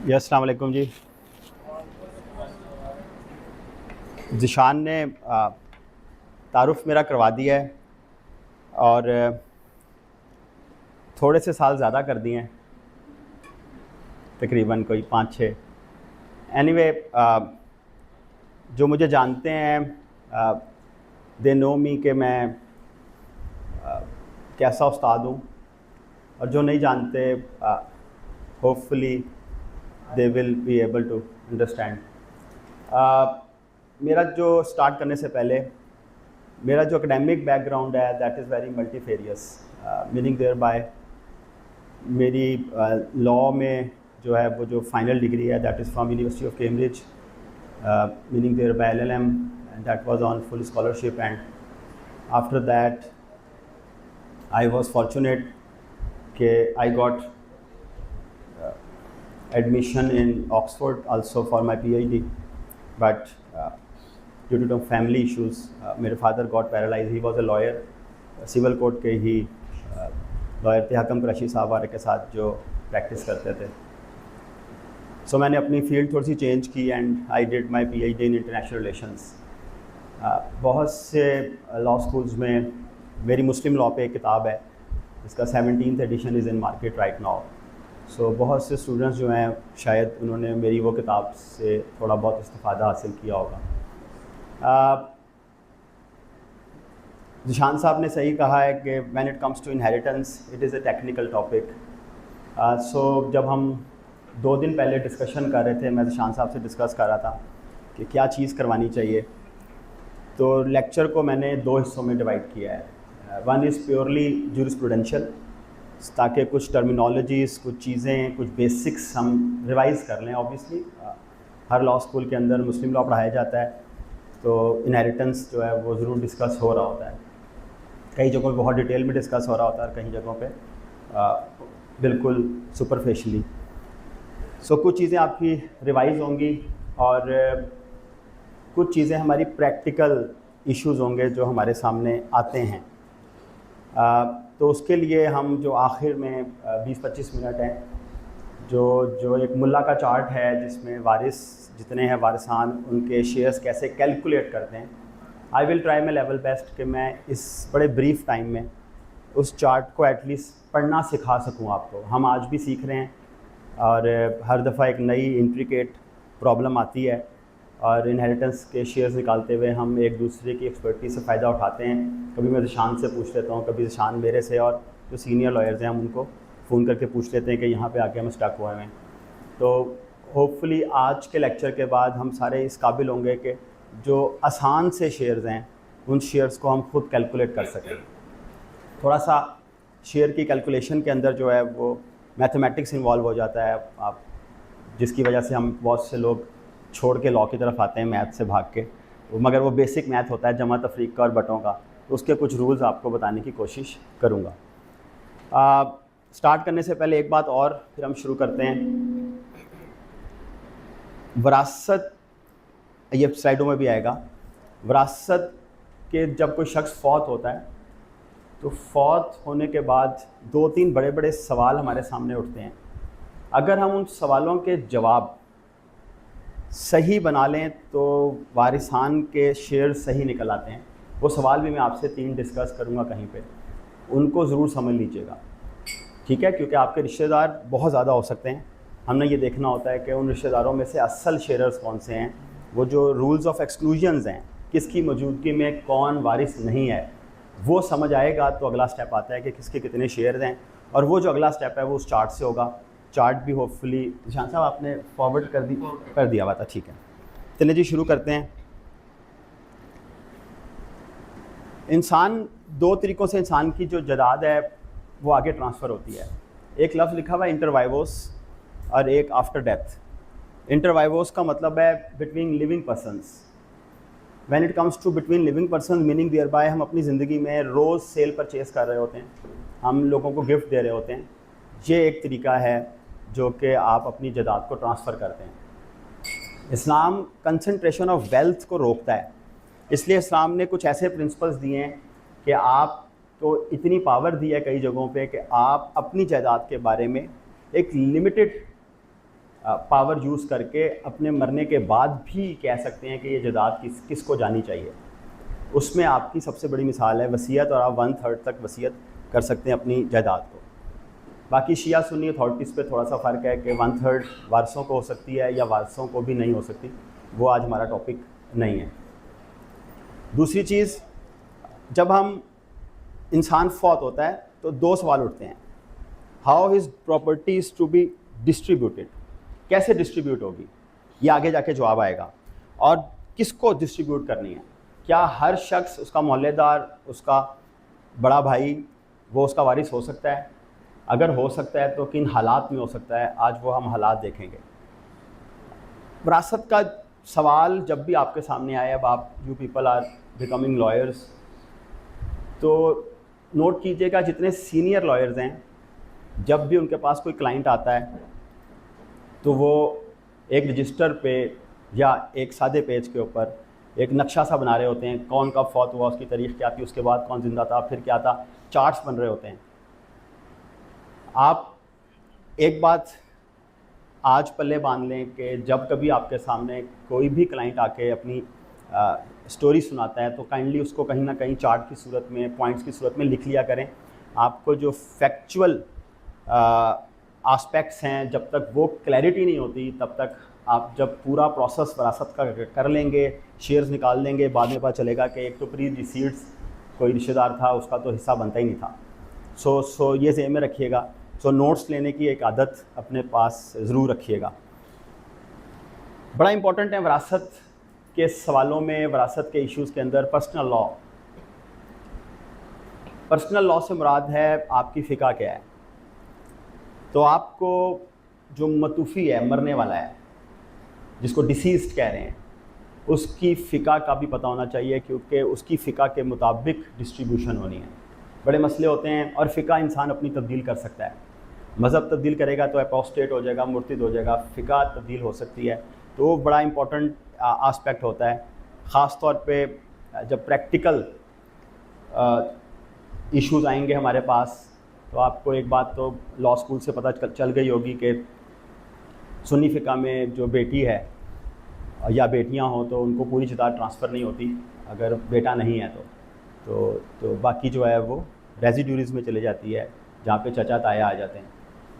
जी अस्सलाम वालेकुम जी। ज़िशान ने तारुफ़ मेरा करवा दिया है और थोड़े से साल ज़्यादा कर दिए हैं, तकरीबन कोई 5-6। एनीवे जो मुझे जानते हैं दे नो मी कि मैं कैसा उस्ताद हूँ, और जो नहीं जानते hopefully they will be able to understand. मेरा जो स्टार्ट करने से पहले मेरा जो एकेडमिक बैकग्राउंड है that is very multifarious, meaning thereby मेरी लॉ में जो है वो जो फाइनल डिग्री है that is from University of Cambridge, meaning thereby LLM, and that was on full scholarship. And after that I was fortunate कि I got admission in Oxford also for my PhD, but due to the family issues, मेरे father got paralyzed. He was a lawyer, civil court के ही lawyer थे, हकम कुरैशी साहब वाले के साथ जो practice करते थे। सो मैंने अपनी फील्ड थोड़ी सी चेंज की and I did my PhD in international relations. बहुत से लॉ स्कूल्स में मेरी मुस्लिम लॉ पे एक किताब है जिसका 17th edition is in market right now. So बहुत से स्टूडेंट्स जो हैं शायद उन्होंने मेरी वो किताब से थोड़ा बहुत इस्तिफ़ादा हासिल किया होगा। ज़िशान साहब ने सही कहा है कि when it comes to inheritance it is a technical topic. So जब हम 2 दिन पहले डिस्कशन कर रहे थे, मैं ज़िशान साहब से डिस्कस कर रहा था कि क्या चीज़ करवानी चाहिए, तो लेक्चर को मैंने 2 हिस्सों में डिवाइड किया है। वन इज़ प्योरली जूरिस्प्रूडेंशियल, ताकि कुछ टर्मिनोलॉजीज़, कुछ चीज़ें, कुछ बेसिक्स हम रिवाइज़ कर लें। ऑब्वियसली हर लॉ स्कूल के अंदर मुस्लिम लॉ पढ़ाया जाता है, तो इनहेरिटेंस जो है वो ज़रूर डिस्कस हो रहा होता है। कई जगहों पे बहुत डिटेल में डिस्कस हो रहा होता है और कई जगहों पे बिल्कुल सुपरफिशली। सो कुछ चीज़ें आपकी रिवाइज़ होंगी और कुछ चीज़ें हमारी प्रैक्टिकल इश्यूज़ होंगे जो हमारे सामने आते हैं। तो उसके लिए हम जो आखिर में 20-25 मिनट हैं, जो एक मुल्ला का चार्ट है जिसमें वारिस जितने हैं वारिसान उनके शेयर्स कैसे कैलकुलेट करते हैं, I will try my level best कि मैं इस बड़े ब्रीफ टाइम में उस चार्ट को एटलीस्ट पढ़ना सिखा सकूं आपको। हम आज भी सीख रहे हैं और हर दफ़ा एक नई इंट्रिकेट प्रॉब्लम आती है और इनहेरिटेंस के शेयर्स निकालते हुए हम एक दूसरे की एक्सपर्टीज से फ़ायदा उठाते हैं। कभी मैं ज़िशान से पूछ लेता हूँ, कभी ज़िशान मेरे से, और जो सीनियर लॉयर्स हैं हम उनको फ़ोन करके पूछ लेते हैं कि यहाँ पे आके हम स्टक हुए हैं। तो होपफुली आज के लेक्चर के बाद हम सारे इस काबिल होंगे कि जो आसान से शेयर्स हैं उन शेयर्स को हम खुद कैलकुलेट कर सकें। थोड़ा सा शेयर की कैलकुलेशन के अंदर जो है वो मैथमेटिक्स इन्वॉल्व हो जाता है, आप जिसकी वजह से हम बहुत से लोग छोड़ के लॉ की तरफ आते हैं मैथ से भाग के, मगर वो बेसिक मैथ होता है जमा तफरीक का और बटों का। तो उसके कुछ रूल्स आपको बताने की कोशिश करूँगा। स्टार्ट करने से पहले एक बात और, फिर हम शुरू करते हैं। वरासत, ये स्लाइडों में भी आएगा। वरासत के जब कोई शख्स फौत होता है तो फौत होने के बाद 2-3 बड़े बड़े सवाल हमारे सामने उठते हैं। अगर हम उन सवालों के जवाब सही बना लें तो वारिसान के शेयर सही निकल आते हैं। वो सवाल भी मैं आपसे 3 डिस्कस करूँगा कहीं पे, उनको ज़रूर समझ लीजिएगा, ठीक है? क्योंकि आपके रिश्तेदार बहुत ज़्यादा हो सकते हैं। हमने ये देखना होता है कि उन रिश्तेदारों में से असल शेयर्स कौन से हैं, वो जो रूल्स ऑफ एक्सक्लूजन्स हैं, किसकी मौजूदगी में कौन वारिस नहीं है, वो समझ आएगा तो अगला स्टेप आता है कि किसके कितने शेयर्स हैं, और वो जो अगला स्टेप है वो उस चार्ट से होगा। चार्ट भी होपफुली निशान साहब आपने फॉरवर्ड कर दिया हुआ था, ठीक है? चलिए जी शुरू करते हैं। इंसान 2 तरीक़ों से इंसान की जो जायदाद है वो आगे ट्रांसफ़र होती है। एक लफ्ज़ लिखा हुआ है इंटरवाइवोस और एक आफ्टर डेथ। इंटरवाइवोस का मतलब है between living persons. When it comes to between living person, meaning thereby हम अपनी ज़िंदगी में रोज़ सेल परचेज़ कर रहे होते हैं, हम लोगों को गिफ्ट दे रहे होते हैं। ये एक तरीका है जो कि आप अपनी जायदाद को ट्रांसफ़र करते हैं। इस्लाम कंसंट्रेशन ऑफ वेल्थ को रोकता है, इसलिए इस्लाम ने कुछ ऐसे प्रिंसिपल्स दिए हैं कि आपको इतनी पावर दी है कई जगहों पे कि आप अपनी जायदाद के बारे में एक लिमिटेड पावर यूज़ करके अपने मरने के बाद भी कह सकते हैं कि ये जायदाद किसको जानी चाहिए। उसमें आपकी सबसे बड़ी मिसाल है वसीयत, और आप 1/3 तक वसीयत कर सकते हैं अपनी जायदाद को। बाकी शिया सुन्नी अथॉरिटीज़ पे थोड़ा सा फ़र्क है कि 1/3 वारसों को हो सकती है या वारसों को भी नहीं हो सकती, वो आज हमारा टॉपिक नहीं है। दूसरी चीज़, जब हम इंसान फौत होता है तो 2 सवाल उठते हैं। How his properties to be distributed, कैसे डिस्ट्रीब्यूट होगी, ये आगे जाके जवाब आएगा। और किसको डिस्ट्रीब्यूट करनी है, क्या हर शख्स, उसका मोहल्लेदार, उसका बड़ा भाई, वो उसका वारिस हो सकता है? अगर हो सकता है तो किन हालात में हो सकता है, आज वो हम हालात देखेंगे। विरासत का सवाल जब भी आपके सामने आए, अब आप you people are becoming lawyers, तो नोट कीजिएगा जितने सीनियर लॉयर्स हैं, जब भी उनके पास कोई क्लाइंट आता है तो वो एक रजिस्टर पे या एक सादे पेज के ऊपर एक नक्शा सा बना रहे होते हैं, कौन कब फौत हुआ, उसकी तारीख क्या थी, उसके बाद कौन ज़िंदा था, फिर क्या था, चार्ट्स बन रहे होते हैं। आप एक बात आज पल्ले बांध लें कि जब कभी आपके सामने कोई भी क्लाइंट आके अपनी स्टोरी सुनाता है तो काइंडली उसको कहीं ना कहीं चार्ट की सूरत में, पॉइंट्स की सूरत में लिख लिया करें। आपको जो फैक्चुअल आस्पेक्ट्स हैं, जब तक वो क्लैरिटी नहीं होती तब तक आप जब पूरा प्रोसेस विरासत का कर लेंगे, शेयर्स निकाल लेंगे, बाद में पता चलेगा कि एक तो प्री रिसीट्स कोई रिश्तेदार था, उसका तो हिस्सा बनता ही नहीं था। सो ये ज़हन में रखिएगा। सो नोट्स लेने की एक आदत अपने पास ज़रूर रखिएगा। बड़ा इम्पोर्टेंट है विरासत के सवालों में, विरासत के इश्यूज़ के अंदर पर्सनल लॉ। पर्सनल लॉ से मुराद है आपकी फ़िका क्या है। तो आपको जो मतूफ़ी है, मरने वाला है, जिसको डिसीज़्ड कह रहे हैं, उसकी फ़िका का भी पता होना चाहिए, क्योंकि उसकी फ़िका के मुताबिक डिस्ट्रीब्यूशन होनी है। बड़े मसले होते हैं और फ़िका इंसान अपनी तब्दील कर सकता है। मज़हब तब्दील करेगा तो एपोस्टेट हो जाएगा, मुर्तिद हो जाएगा, फ़िका तब्दील हो सकती है। तो वो बड़ा इंपॉर्टेंट आस्पेक्ट होता है, ख़ास तौर पे जब प्रैक्टिकल इश्यूज़ आएंगे हमारे पास। तो आपको एक बात तो लॉ स्कूल से पता चल गई होगी कि सुन्नी फ़िका में जो बेटी है या बेटियां हों तो उनको पूरी जायदाद ट्रांसफ़र नहीं होती अगर बेटा नहीं है तो बाकी जो है वो रेजिड्यूरीज़ में चले जाती है, जहाँ पे चचा ताया आ जाते हैं।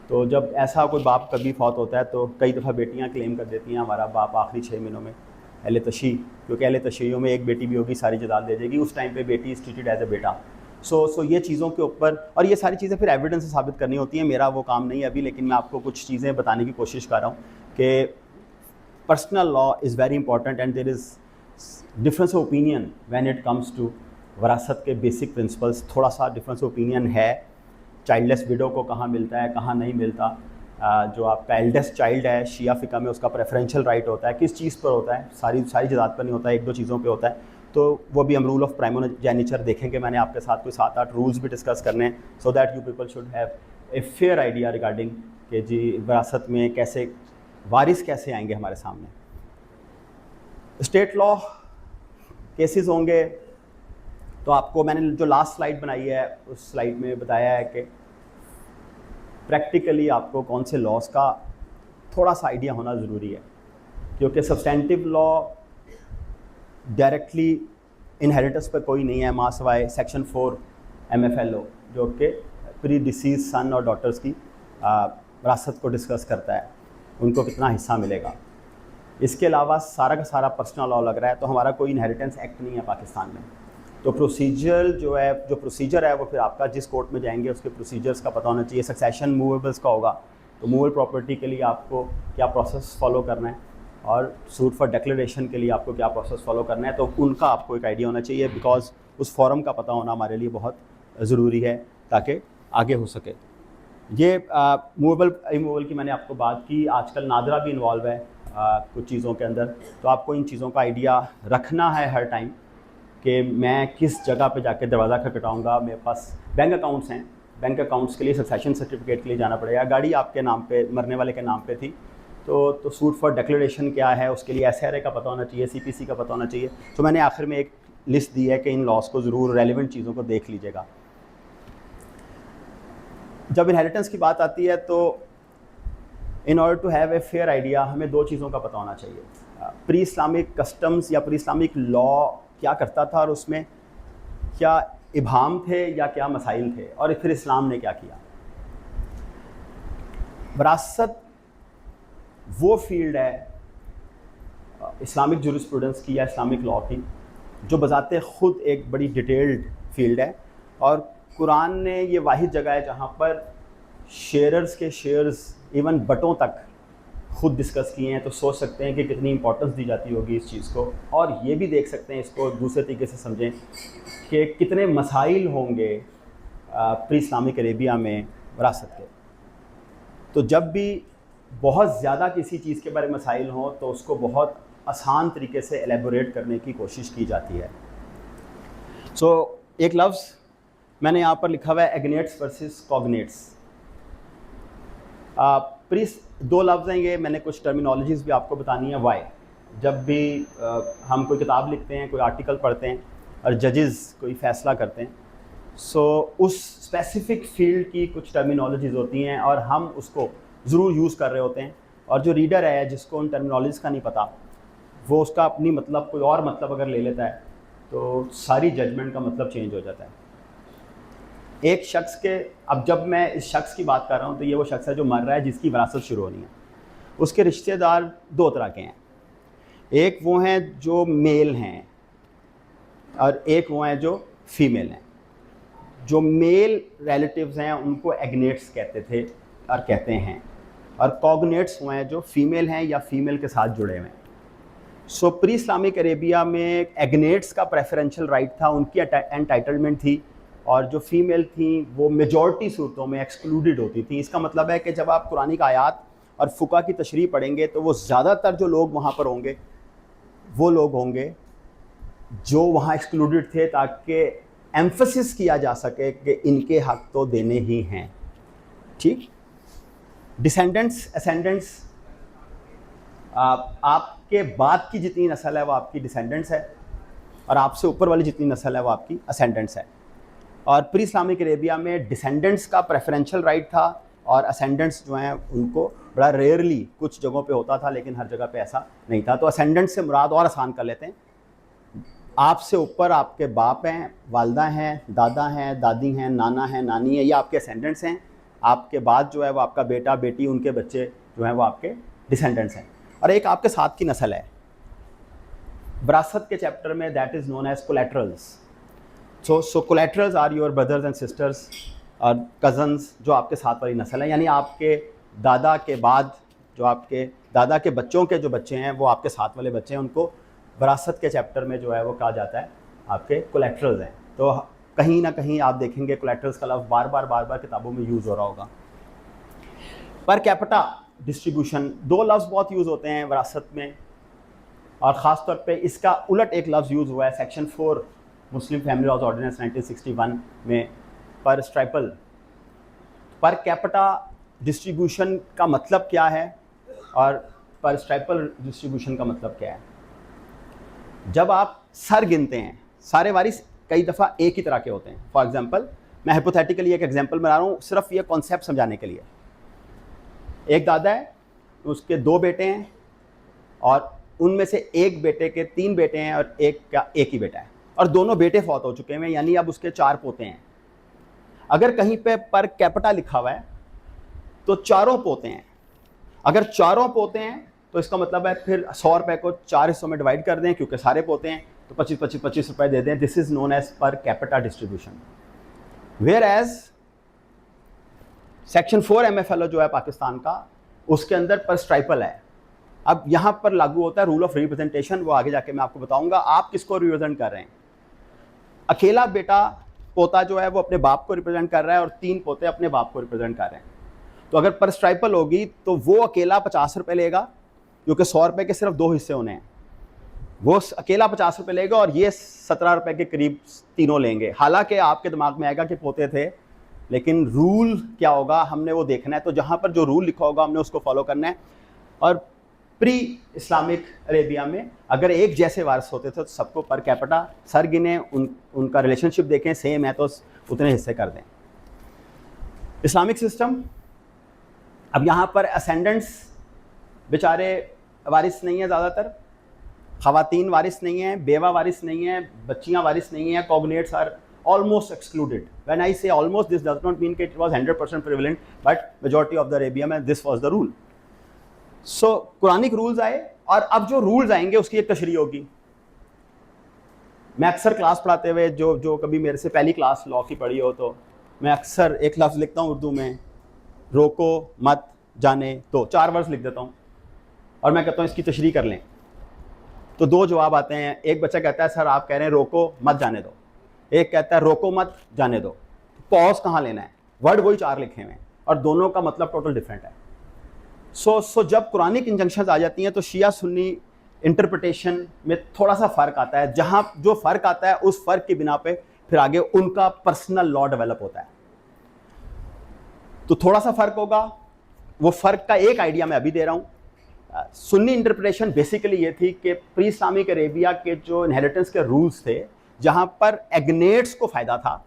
तो जब ऐसा कोई बाप कभी फौत होता है तो कई दफ़ा बेटियां क्लेम कर देती हैं हमारा बाप आखिरी 6 महीनों में अहले तशी, क्योंकि अहले तशीयों में एक बेटी भी होगी, सारी जायदाद दे देगी। उस टाइम पे बेटी इज़ ट्रीटेड एज ए बेटा। सो ये चीज़ों के ऊपर, और ये सारी चीज़ें फिर एविडेंस से साबित करनी होती हैं। मेरा वो काम नहीं है अभी, लेकिन मैं आपको कुछ चीज़ें बताने की कोशिश कर रहा हूँ कि personal law is very important and there is difference of opinion when it comes to विरासत के बेसिक प्रिंसिपल्स। थोड़ा सा डिफरेंस ऑफ ओपिनियन है। चाइल्डलेस विडो को कहाँ मिलता है, कहाँ नहीं मिलता। जो आपका एल्डेस्ट चाइल्ड है शिया फ़िका में, उसका प्रेफरेंशियल राइट होता है, किस चीज़ पर होता है, सारी जायदाद पर नहीं होता है, 1-2 चीज़ों पे होता है। तो वो भी हम रूल ऑफ प्राइमोजेनिचर देखेंगे। मैंने आपके साथ कोई 7-8 रूल्स भी डिस्कस करने हैं, so that you people should have a fair idea regarding कि जी विरासत में कैसे वारिस कैसे आएंगे हमारे सामने। स्टेट लॉ केसेस होंगे, तो आपको मैंने जो लास्ट स्लाइड बनाई है उस स्लाइड में बताया है कि प्रैक्टिकली आपको कौन से लॉज का थोड़ा सा आइडिया होना ज़रूरी है, क्योंकि सब्सटेंटिव लॉ डायरेक्टली इनहेरिटेंस पर कोई नहीं है माँ सवाए सेक्शन 4 MFLO, जो कि प्री डिसीज सन और डॉटर्स की विरासत को डिस्कस करता है, उनको कितना हिस्सा मिलेगा। इसके अलावा सारा का सारा पर्सनल लॉ लग रहा है। तो हमारा कोई इनहेरिटेंस एक्ट नहीं है पाकिस्तान में। तो जो प्रोसीजर है वो फिर आपका जिस कोर्ट में जाएंगे उसके प्रोसीजर्स का पता होना चाहिए। सक्सेशन मूवेबल्स का होगा तो मूवेबल प्रॉपर्टी के लिए आपको क्या प्रोसेस फॉलो करना है, और सूट फॉर डिक्लेरेशन के लिए आपको क्या प्रोसेस फॉलो करना है, तो उनका आपको एक आइडिया होना चाहिए, बिकॉज उस फॉरम का पता होना हमारे लिए बहुत ज़रूरी है ताकि आगे हो सके। ये मूवेबल इमूवेबल की मैंने आपको बात की। आजकल नादरा भी इन्वॉल्व है कुछ चीज़ों के अंदर, तो आपको इन चीज़ों का आइडिया रखना है हर टाइम कि मैं किस जगह पे जाके दरवाज़ा खटखटाऊँगा। मेरे पास बैंक अकाउंट्स हैं, बैंक अकाउंट्स के लिए सक्सेशन सर्टिफिकेट के लिए जाना पड़ेगा। गाड़ी आपके नाम पे, मरने वाले के नाम पे थी, तो सूट फॉर डिक्लेरेशन क्या है, उसके लिए SRA का पता होना चाहिए, CPC का पता होना चाहिए। तो मैंने आखिर में एक लिस्ट दी है कि इन लॉस को ज़रूर रेलिवेंट चीज़ों को देख लीजिएगा। जब इनहेरिटेंस की बात आती है तो in order to have a fair idea हमें दो चीज़ों का पता होना चाहिए। प्री इस्लामिक कस्टम्स या प्री इस्लामिक लॉ क्या करता था और उसमें क्या इबाहम थे या क्या मसाइल थे, और फिर इस्लाम ने क्या किया। विरासत वो फील्ड है इस्लामिक जूरिस्प्रूडेंस की या इस्लामिक लॉ की जो बजाते ख़ुद एक बड़ी डिटेल्ड फील्ड है, और कुरान ने ये वाहिद जगह है जहाँ पर शेयर्स के शेयर्स इवन बटों तक खुद डिस्कस किए हैं। तो सोच सकते हैं कि कितनी इंपॉर्टेंस दी जाती होगी इस चीज़ को, और ये भी देख सकते हैं, इसको दूसरे तरीके से समझें कि कितने मसाइल होंगे प्री इस्लामिक अरेबिया में विरासत के। तो जब भी बहुत ज़्यादा किसी चीज़ के बारे में मसाइल हों तो उसको बहुत आसान तरीके से एलेबोरेट करने की कोशिश की जाती है। एक लफ्ज़ मैंने यहाँ पर लिखा हुआ है एग्नेट्स वर्सेस कॉग्नेट्स। दो लफ्ज़ हैं ये, मैंने कुछ टर्मिनोलॉजीज़ भी आपको बतानी है। वाई जब भी हम कोई किताब लिखते हैं, कोई आर्टिकल पढ़ते हैं और जजेस कोई फ़ैसला करते हैं, उस स्पेसिफ़िक फील्ड की कुछ टर्मिनोलॉजीज़ होती हैं और हम उसको ज़रूर यूज़ कर रहे होते हैं, और जो रीडर है जिसको उन टर्मिनोलॉजीज़ का नहीं पता, वो उसका अपनी मतलब कोई और मतलब अगर ले लेता है तो सारी जजमेंट का मतलब चेंज हो जाता है। एक शख्स के, अब जब मैं इस शख्स की बात कर रहा हूँ तो ये वो शख्स है जो मर रहा है, जिसकी विरासत शुरू होनी है। उसके रिश्तेदार दो तरह के हैं, एक वो हैं जो मेल हैं और एक वो हैं जो फीमेल हैं। जो मेल रिलेटिव्स हैं उनको एग्नेट्स कहते थे और कहते हैं, और कॉग्नेट्स वो हैं जो फीमेल हैं या फीमेल के साथ जुड़े हुए हैं। प्री इस्लामिक अरेबिया में एग्नेट्स का प्रेफरेंशियल राइट था, उनकी एंटाइटलमेंट थी, और जो फीमेल थी वो मेजॉरिटी सूरतों में एक्सक्लूडेड होती थी। इसका मतलब है कि जब आप कुरानिक आयात और फ़ुक़हा की तशरीह पढ़ेंगे तो वो ज़्यादातर जो लोग वहाँ पर होंगे वो लोग होंगे जो वहाँ एक्सक्लूडेड थे, ताकि एम्फसिस किया जा सके कि इनके हक़ तो देने ही हैं। ठीक, डिसेंडेंट्स असेंडेंट्स, आपके बाद की जितनी नस्ल है वो आपकी डिसेंडेंट्स है, और आपसे ऊपर वाली जितनी नस्ल है वो आपकी असेंडेंट्स है। और प्री इस्लामिक अरेबिया में डिसेंडेंट्स का प्रेफरेंशियल राइट था, और असेंडेंट्स जो हैं उनको बड़ा रेयरली कुछ जगहों पे होता था, लेकिन हर जगह पे ऐसा नहीं था। तो असेंडेंट्स से मुराद और आसान कर लेते हैं, आपसे ऊपर आपके बाप हैं, वालदा हैं, दादा हैं, दादी हैं, नाना हैं, नानी है, ये आपके असेंडेंट्स हैं। आपके बाद जो है वो आपका बेटा बेटी, उनके बच्चे जो हैं वो आपके डिसेंडेंट्स हैं। और एक आपके साथ की नस्ल है विरासत के चैप्टर में, that is known as collaterals. So collaterals are your brothers and sisters और कज़न्स, जो आपके साथ वाली नस्ल है, यानी आपके दादा के बाद जो आपके दादा के बच्चों के जो बच्चे हैं वो आपके साथ वाले बच्चे हैं, उनको विरासत के चैप्टर में जो है वो कहा जाता है आपके कोलेटरल्स हैं। तो कहीं ना कहीं आप देखेंगे कोलेटरल्स का लफ्ज़ बार बार किताबों में यूज़ हो रहा होगा। पर कैपिटा डिस्ट्रीब्यूशन, दो लफ्ज़ बहुत यूज़ होते हैं विरासत में, और ख़ास तौर पे इसका उलट एक लफ्ज़ यूज़ हुआ है section 4 Muslim family laws ordinance 1961 में, पर स्ट्राइपल। पर कैपिटा डिस्ट्रीब्यूशन का मतलब क्या है और पर स्ट्राइपल डिस्ट्रीब्यूशन का मतलब क्या है? जब आप सर गिनते हैं, सारे वारिस कई दफ़ा एक ही तरह के होते हैं। फॉर एग्जांपल, मैं हाइपोथेटिकली एक एग्जांपल बना रहा हूँ सिर्फ ये कॉन्सेप्ट समझाने के लिए। एक दादा है, उसके 2 बेटे हैं, और उनमें से एक बेटे के 3 बेटे हैं और एक का एक ही बेटा है, और दोनों बेटे फौत हो चुके हैं, यानी अब उसके 4 पोते हैं। अगर कहीं पे पर कैपिटा लिखा हुआ है तो चारों पोते हैं। अगर चारों पोते हैं तो इसका मतलब है फिर 100 रुपये को 4 हिस्सों में डिवाइड कर दें, क्योंकि सारे पोते हैं, तो 25-25 रुपये दे दें। This is known as per capita distribution. Whereas section 4 MFLO जो है पाकिस्तान का, उसके अंदर पर स्ट्राइपल है। अब यहाँ पर लागू होता है रूल ऑफ रिप्रेजेंटेशन, वो आगे जाके मैं आपको बताऊंगा। आप किसको रिप्रेजेंट कर रहे हैं? अकेला बेटा पोता जो है वो अपने बाप को रिप्रेजेंट कर रहा है, और 3 पोते अपने बाप को रिप्रेजेंट कर रहे हैं। तो अगर पर स्ट्राइपल होगी तो वो अकेला 50 रुपये लेगा, क्योंकि 100 रुपये के सिर्फ 2 हिस्से होने हैं। वो अकेला 50 रुपये लेगा, और ये 17 रुपये के करीब तीनों लेंगे। हालांकि आपके दिमाग में आएगा कि पोते थे, लेकिन रूल क्या होगा हमने वो देखना है। तो जहाँ पर जो रूल लिखा होगा हमने उसको फॉलो करना है। और प्री इस्लामिक अरेबिया में अगर एक जैसे वारिस होते थे तो सबको पर कैपिटा सर गिने, उनका रिलेशनशिप देखें, सेम है तो उतने हिस्से कर दें। इस्लामिक सिस्टम अब यहाँ पर असेंडेंट्स बेचारे वारिस नहीं है, ज़्यादातर ख़वातीन वारिस नहीं है, बेवा वारिस नहीं है, बच्चियाँ वारिस नहीं है, कॉग्नेट्स are almost excluded. When I say almost, this does not mean that it was 100% prevalent, but majority of the Arabian and this was the rule. So Quranic rules आए, और अब जो रूल्स आएंगे उसकी एक तशरीह होगी। मैं अक्सर क्लास पढ़ाते हुए, जो कभी मेरे से पहली क्लास लॉ की पढ़ी हो, तो मैं अक्सर एक लफ्ज़ लिखता हूँ उर्दू में, रोको मत जाने दो, 4 वर्ड्स लिख देता हूँ और मैं कहता हूँ इसकी तशरीह कर लें। तो 2 जवाब आते हैं। एक बच्चा कहता है सर आप कह रहे हैं रोको मत जाने दो, एक कहता है रोको मत जाने दो। पॉज कहाँ लेना है? वर्ड वही 4 लिखे हुए हैं और दोनों का मतलब टोटल डिफरेंट है। सो जब कुरानिक इंजंक्शंस आ जाती हैं तो शिया सुन्नी इंटरप्रिटेशन में थोड़ा सा फ़र्क आता है। जहाँ जो फ़र्क आता है उस फ़र्क की बिना पे फिर आगे उनका पर्सनल लॉ डेवलप होता है। तो थोड़ा सा फ़र्क होगा, वो फ़र्क का एक आइडिया मैं अभी दे रहा हूँ। सुन्नी इंटरप्रिटेशन बेसिकली ये थी कि प्री इस्लामिक अरेबिया के जो इनहेरिटेंस के रूल्स थे, जहाँ पर एग्नेट्स को फ़ायदा था,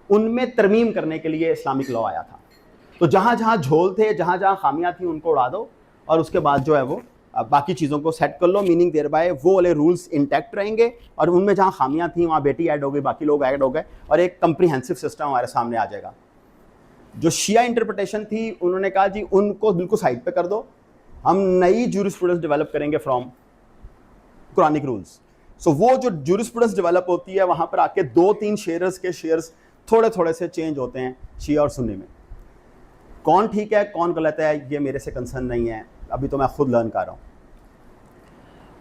उनमें तरमीम करने के लिए इस्लामिक लॉ आया था। तो जहाँ जहाँ झोल थे, जहाँ जहाँ खामियाँ थी, उनको उड़ा दो और उसके बाद जो है वो बाकी चीज़ों को सेट कर लो। मीनिंग देयर बाय वो वाले रूल्स इंटैक्ट रहेंगे और उनमें जहाँ खामियाँ थी वहाँ बेटी ऐड हो गई, बाकी लोग ऐड हो गए और एक कंप्रीहेंसिव सिस्टम हमारे सामने आ जाएगा। जो शिया इंटरप्रिटेशन थी, उन्होंने कहा जी उनको बिल्कुल साइड पे कर दो, हम नई जूरिस्प्रूडेंस डेवलप करेंगे फ्रॉम कुरानिक रूल्स। सो वो जो जूरिस्प्रूडेंस डेवलप होती है, वहाँ पर आके 2-3 शेयर्स के शेयर्स थोड़े थोड़े से चेंज होते हैं शिया और सुन्नी में। कौन ठीक है कौन गलत है ये मेरे से कंसर्न नहीं है, अभी तो मैं खुद लर्न कर रहा हूँ।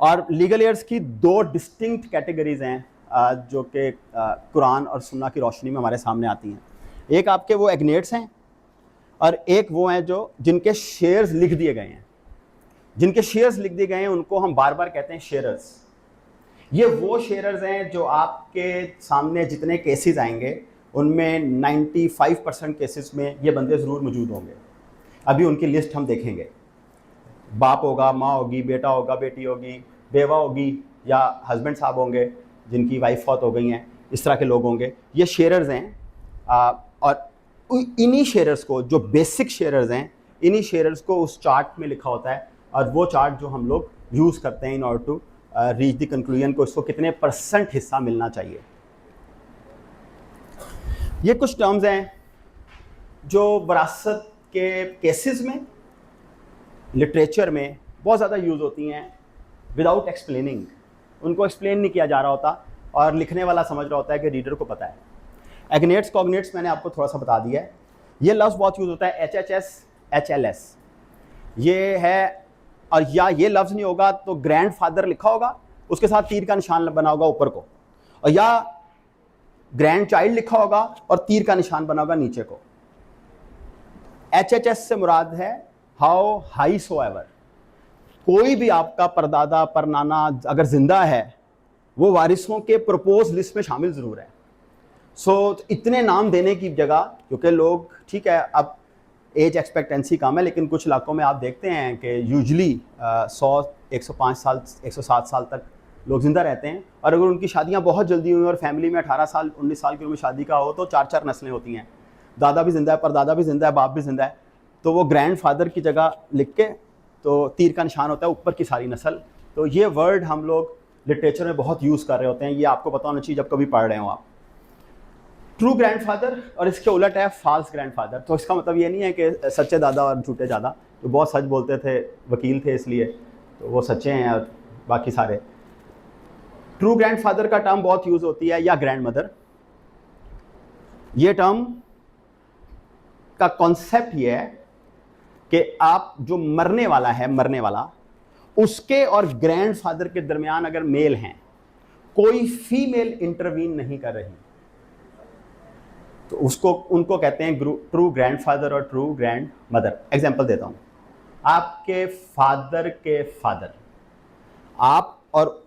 और लीगल एयर्स की 2 डिस्टिंक्ट कैटेगरीज हैं जो कि कुरान और सुन्ना की रोशनी में हमारे सामने आती हैं। एक आपके वो एग्नेट्स हैं और एक वो हैं जो जिनके शेयर्स लिख दिए गए हैं। जिनके शेयर्स लिख दिए गए हैं उनको हम बार बार कहते हैं शेयरर्स। ये वो शेयरर्स हैं जो आपके सामने जितने केसेस आएंगे उनमें 95% केसेस में ये बंदे ज़रूर मौजूद होंगे। अभी उनकी लिस्ट हम देखेंगे। बाप होगा, माँ होगी, बेटा होगा, बेटी होगी, बेवा होगी या हस्बैंड साहब होंगे जिनकी वाइफ फौत हो गई हैं, इस तरह के लोग होंगे। ये शेयरर्स हैं और इन्हीं शेयरर्स को, जो बेसिक शेयरर्स हैं, इन्हीं शेयरर्स को उस चार्ट में लिखा होता है और वो चार्ट जो हम लोग यूज़ करते हैं in order to reach the conclusion को इसको कितने % हिस्सा मिलना चाहिए। ये कुछ टर्म्स हैं जो वरासत के केसेस में, लिटरेचर में बहुत ज़्यादा यूज़ होती हैं विदाउट एक्सप्लेनिंग। उनको एक्सप्लेन नहीं किया जा रहा होता और लिखने वाला समझ रहा होता है कि रीडर को पता है। एग्नेट्स कॉग्नेट्स मैंने आपको थोड़ा सा बता दिया है। ये लफ्ज़ बहुत यूज़ होता है HHS HLS ये है। और या ये लफ्ज़ नहीं होगा तो ग्रैंडफादर लिखा होगा, उसके साथ तीर का निशान बना होगा ऊपर को, और या ग्रैंड चाइल्ड लिखा होगा और तीर का निशान बना होगा नीचे को। HHS से मुराद है हाउ हाई सो एवर। कोई भी आपका परदादा परनाना अगर जिंदा है वो वारिसों के प्रपोज लिस्ट में शामिल ज़रूर है। सो इतने नाम देने की जगह, क्योंकि लोग ठीक है अब एज एक्सपेक्टेंसी कम है, लेकिन कुछ इलाकों में आप देखते हैं कि यूजली 100-105 साल 107 साल तक लोग ज़िंदा रहते हैं। और अगर उनकी शादियां बहुत जल्दी हुई और फैमिली में 18 साल 19 साल की उम्र में शादी का हो तो 4-4 नस्लें होती हैं। दादा भी ज़िंदा है, परदादा भी ज़िंदा है, बाप भी ज़िंदा है। तो वो ग्रैंडफादर की जगह लिख के तो तीर का निशान होता है ऊपर की सारी नस्ल। तो ये वर्ड हम लोग लिटरेचर में बहुत यूज़ कर रहे होते हैं। ये आपको पता होना चाहिए जब कभी पढ़ रहे हो आप। ट्रू ग्रैंडफादर और इसके उलट है फॉल्स ग्रैंडफादर। तो इसका मतलब ये नहीं है कि सच्चे दादा और झूठे दादा, जो बहुत सच बोलते थे, वकील थे इसलिए तो वो सच्चे हैं और बाकी सारे। ट्रू ग्रैंडफादर का टर्म बहुत यूज़ होती है, या ग्रैंड मदर। ये टर्म का कॉन्सेप्ट ये है कि आप जो मरने वाला है, मरने वाला, उसके और ग्रैंडफादर के दरमियान अगर मेल हैं, कोई फीमेल इंटरवीन नहीं कर रही, तो उसको उनको कहते हैं ट्रू ग्रैंडफादर और ट्रू ग्रैंड मदर। एग्जाम्पल देता हूँ। आपके फादर के फादर, आप और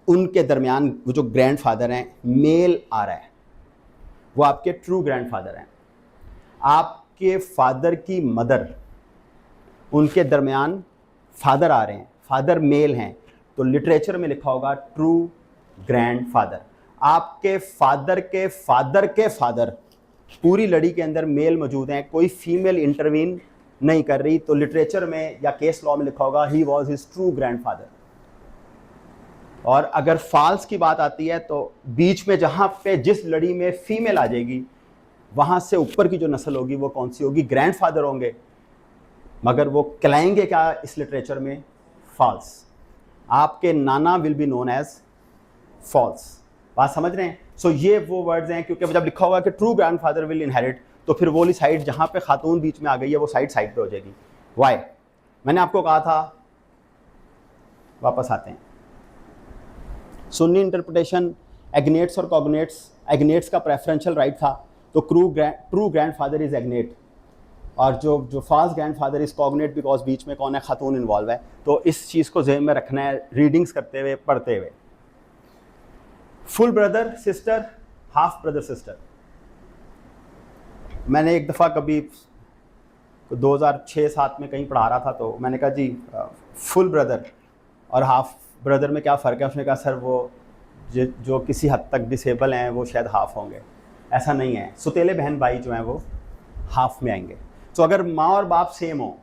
उनके दरमियान वो जो ग्रैंडफादर हैं, मेल आ रहा है, वो आपके ट्रू ग्रैंडफादर हैं। आपके फादर की मदर, उनके दरमियान फादर आ रहे हैं, फादर मेल हैं, तो लिटरेचर में लिखा होगा ट्रू ग्रैंडफादर। आपके फादर के फादर के फादर पूरी लड़ी के अंदर मेल मौजूद हैं, कोई फीमेल इंटरवीन नहीं कर रही, तो लिटरेचर में या केस लॉ में लिखा होगा he was his true grandfather. और अगर फॉल्स की बात आती है तो बीच में जहां पे जिस लड़ी में फीमेल आ जाएगी वहां से ऊपर की जो नस्ल होगी वो कौन सी होगी? ग्रैंडफादर होंगे, मगर वो कहलाएंगे क्या इस लिटरेचर में? फॉल्स। आपके नाना will be known as false. बात समझ रहे हैं? सो ये वो वर्ड्स हैं, क्योंकि जब लिखा होगा कि ट्रू ग्रैंडफादर विल इनहेरिट, तो फिर वो वाली साइड जहां पे खातून बीच में आ गई है वो साइड साइड पे हो जाएगी। वाई? मैंने आपको कहा था, वापस आते हैं, सुन्नी इंटरप्रिटेशन, एग्नेट्स और कॉग्नेट्स। एग्नेट्स का प्रेफरेंशियल राइट था, तो ट्रू ग्रैंडफादर इज एग्नेट, और जो falls grandfather is cognate, because बीच में कौन है? खातून इन्वॉल्व है। तो इस चीज़ को ज़हन में रखना है रीडिंग्स करते हुए, पढ़ते हुए। Full brother sister, half brother sister. मैंने एक दफ़ा कभी 2006-07 में कहीं पढ़ा रहा था, तो मैंने कहा जी फुल ब्रदर और हाफ ब्रदर में क्या फ़र्क है? उसने कहा सर वो जो किसी हद तक डिसेबल हैं वो शायद हाफ होंगे। ऐसा नहीं है, सुतेले बहन भाई जो हैं वो हाफ में आएंगे। तो अगर माँ और बाप सेम हो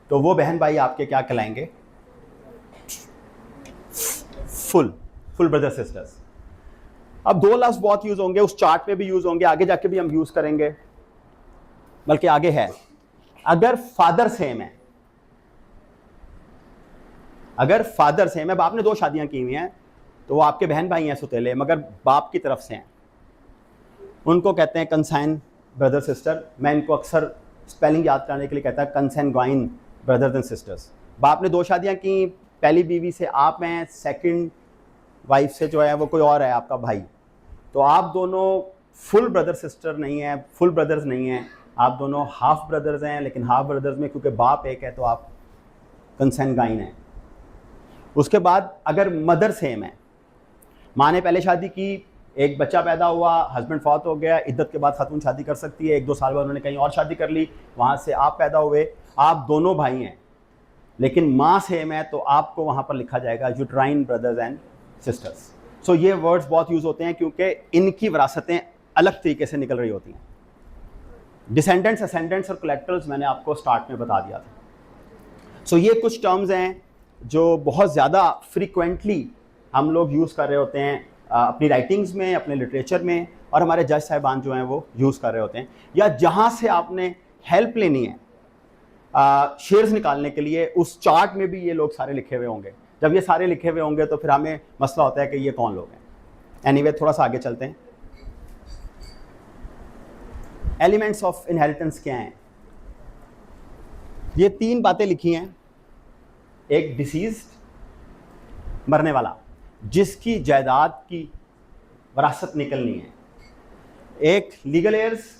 तो वो बहन भाई आपके क्या कहलाएंगे? Full brother sisters. अब दो लफ्ज़ बहुत यूज़ होंगे, उस चार्ट पे भी यूज़ होंगे, आगे जाके भी हम यूज़ करेंगे, बल्कि आगे है। अगर फादर सेम है, अगर फादर सेम है, बाप ने 2 शादियां की हुई हैं, तो वो आपके बहन भाई हैं सुतेले, मगर बाप की तरफ से हैं, उनको कहते हैं कंसाइन ब्रदर सिस्टर। मैं इनको अक्सर स्पेलिंग याद कराने के लिए कहता है कंसेंग्वाइन ब्रदर्स एंड सिस्टर्स। बाप ने 2 शादियां की, पहली बीवी से आप हैं, सेकंड वाइफ से जो है वो कोई और है आपका भाई, तो आप दोनों फुल ब्रदर सिस्टर नहीं हैं, फुल ब्रदर्स नहीं हैं, आप दोनों हाफ ब्रदर्स हैं। लेकिन हाफ ब्रदर्स में क्योंकि बाप एक है तो आप कंसेंग्वाइन हैं। उसके बाद अगर मदर सेम है, माँ ने पहले शादी की, एक बच्चा पैदा हुआ, हस्बैंड फौत हो गया, इद्दत के बाद खातून शादी कर सकती है, 1-2 साल बाद उन्होंने कहीं और शादी कर ली, वहाँ से आप पैदा हुए, आप दोनों भाई हैं, लेकिन माँ सेम है, तो आपको वहाँ पर लिखा जाएगा यूट्राइन ब्रदर्स एंड सिस्टर्स। सो ये वर्ड्स बहुत यूज़ होते हैं क्योंकि इनकी विरासतें अलग तरीके से निकल रही होती हैं। डिसेंडेंट्स, असेंडेंट्स और कोलैटरल्स मैंने आपको स्टार्ट में बता दिया था। सो ये कुछ टर्म्स हैं जो बहुत ज़्यादा फ्रीक्वेंटली हम लोग यूज़ कर रहे होते हैं अपनी राइटिंग्स में, अपने लिटरेचर में, और हमारे जज साहिबान जो हैं वो यूज़ कर रहे होते हैं। या जहाँ से आपने हेल्प लेनी है शेयर्स निकालने के लिए, उस चार्ट में भी ये लोग सारे लिखे हुए होंगे। जब ये सारे लिखे हुए होंगे तो फिर हमें मसला होता है कि ये कौन लोग हैं। एनीवे, थोड़ा सा आगे चलते हैं। एलिमेंट्स ऑफ इनहेरिटेंस क्या हैं? ये 3 बातें लिखी हैं। एक डिसीज्ड, मरने वाला, जिसकी जायदाद की वरासत निकलनी है। एक लीगल एयर्स,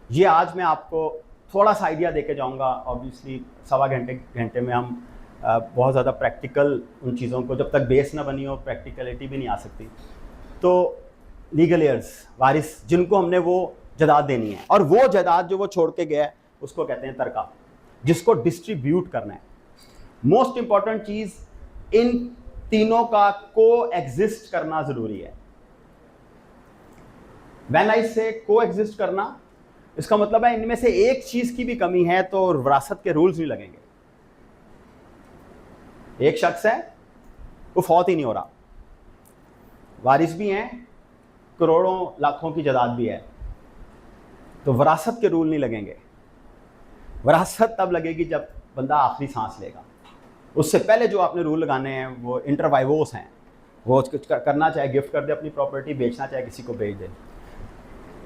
ये आज मैं आपको थोड़ा सा आइडिया देके जाऊंगा। ऑब्वियसली 1.25 घंटे में हम बहुत ज़्यादा प्रैक्टिकल उन चीज़ों को, जब तक बेस ना बनी हो प्रैक्टिकलिटी भी नहीं आ सकती। तो लीगल एयर्स, वारिस, जिनको हमने वो जायदाद देनी है, और वो जायदाद जो वो छोड़ के गया है उसको कहते हैं तरका, जिसको डिस्ट्रीब्यूट करना है। मोस्ट इंपॉर्टेंट चीज़, इन तीनों का को एग्जिस्ट करना ज़रूरी है। व्हेन आई से को एग्जिस्ट करना, इसका मतलब है इनमें से एक चीज़ की भी कमी है तो विरासत के रूल्स नहीं लगेंगे। एक शख्स है, वो फौत ही नहीं हो रहा, वारिस भी हैं, करोड़ों लाखों की जायदाद भी है, तो विरासत के रूल नहीं लगेंगे। विरासत तब लगेगी जब बंदा आखिरी सांस लेगा। उससे पहले जो आपने रूल लगाने हैं वो इंटरवाइवोस हैं। वो करना चाहे गिफ्ट कर दे अपनी प्रॉपर्टी, बेचना चाहे किसी को बेच दे।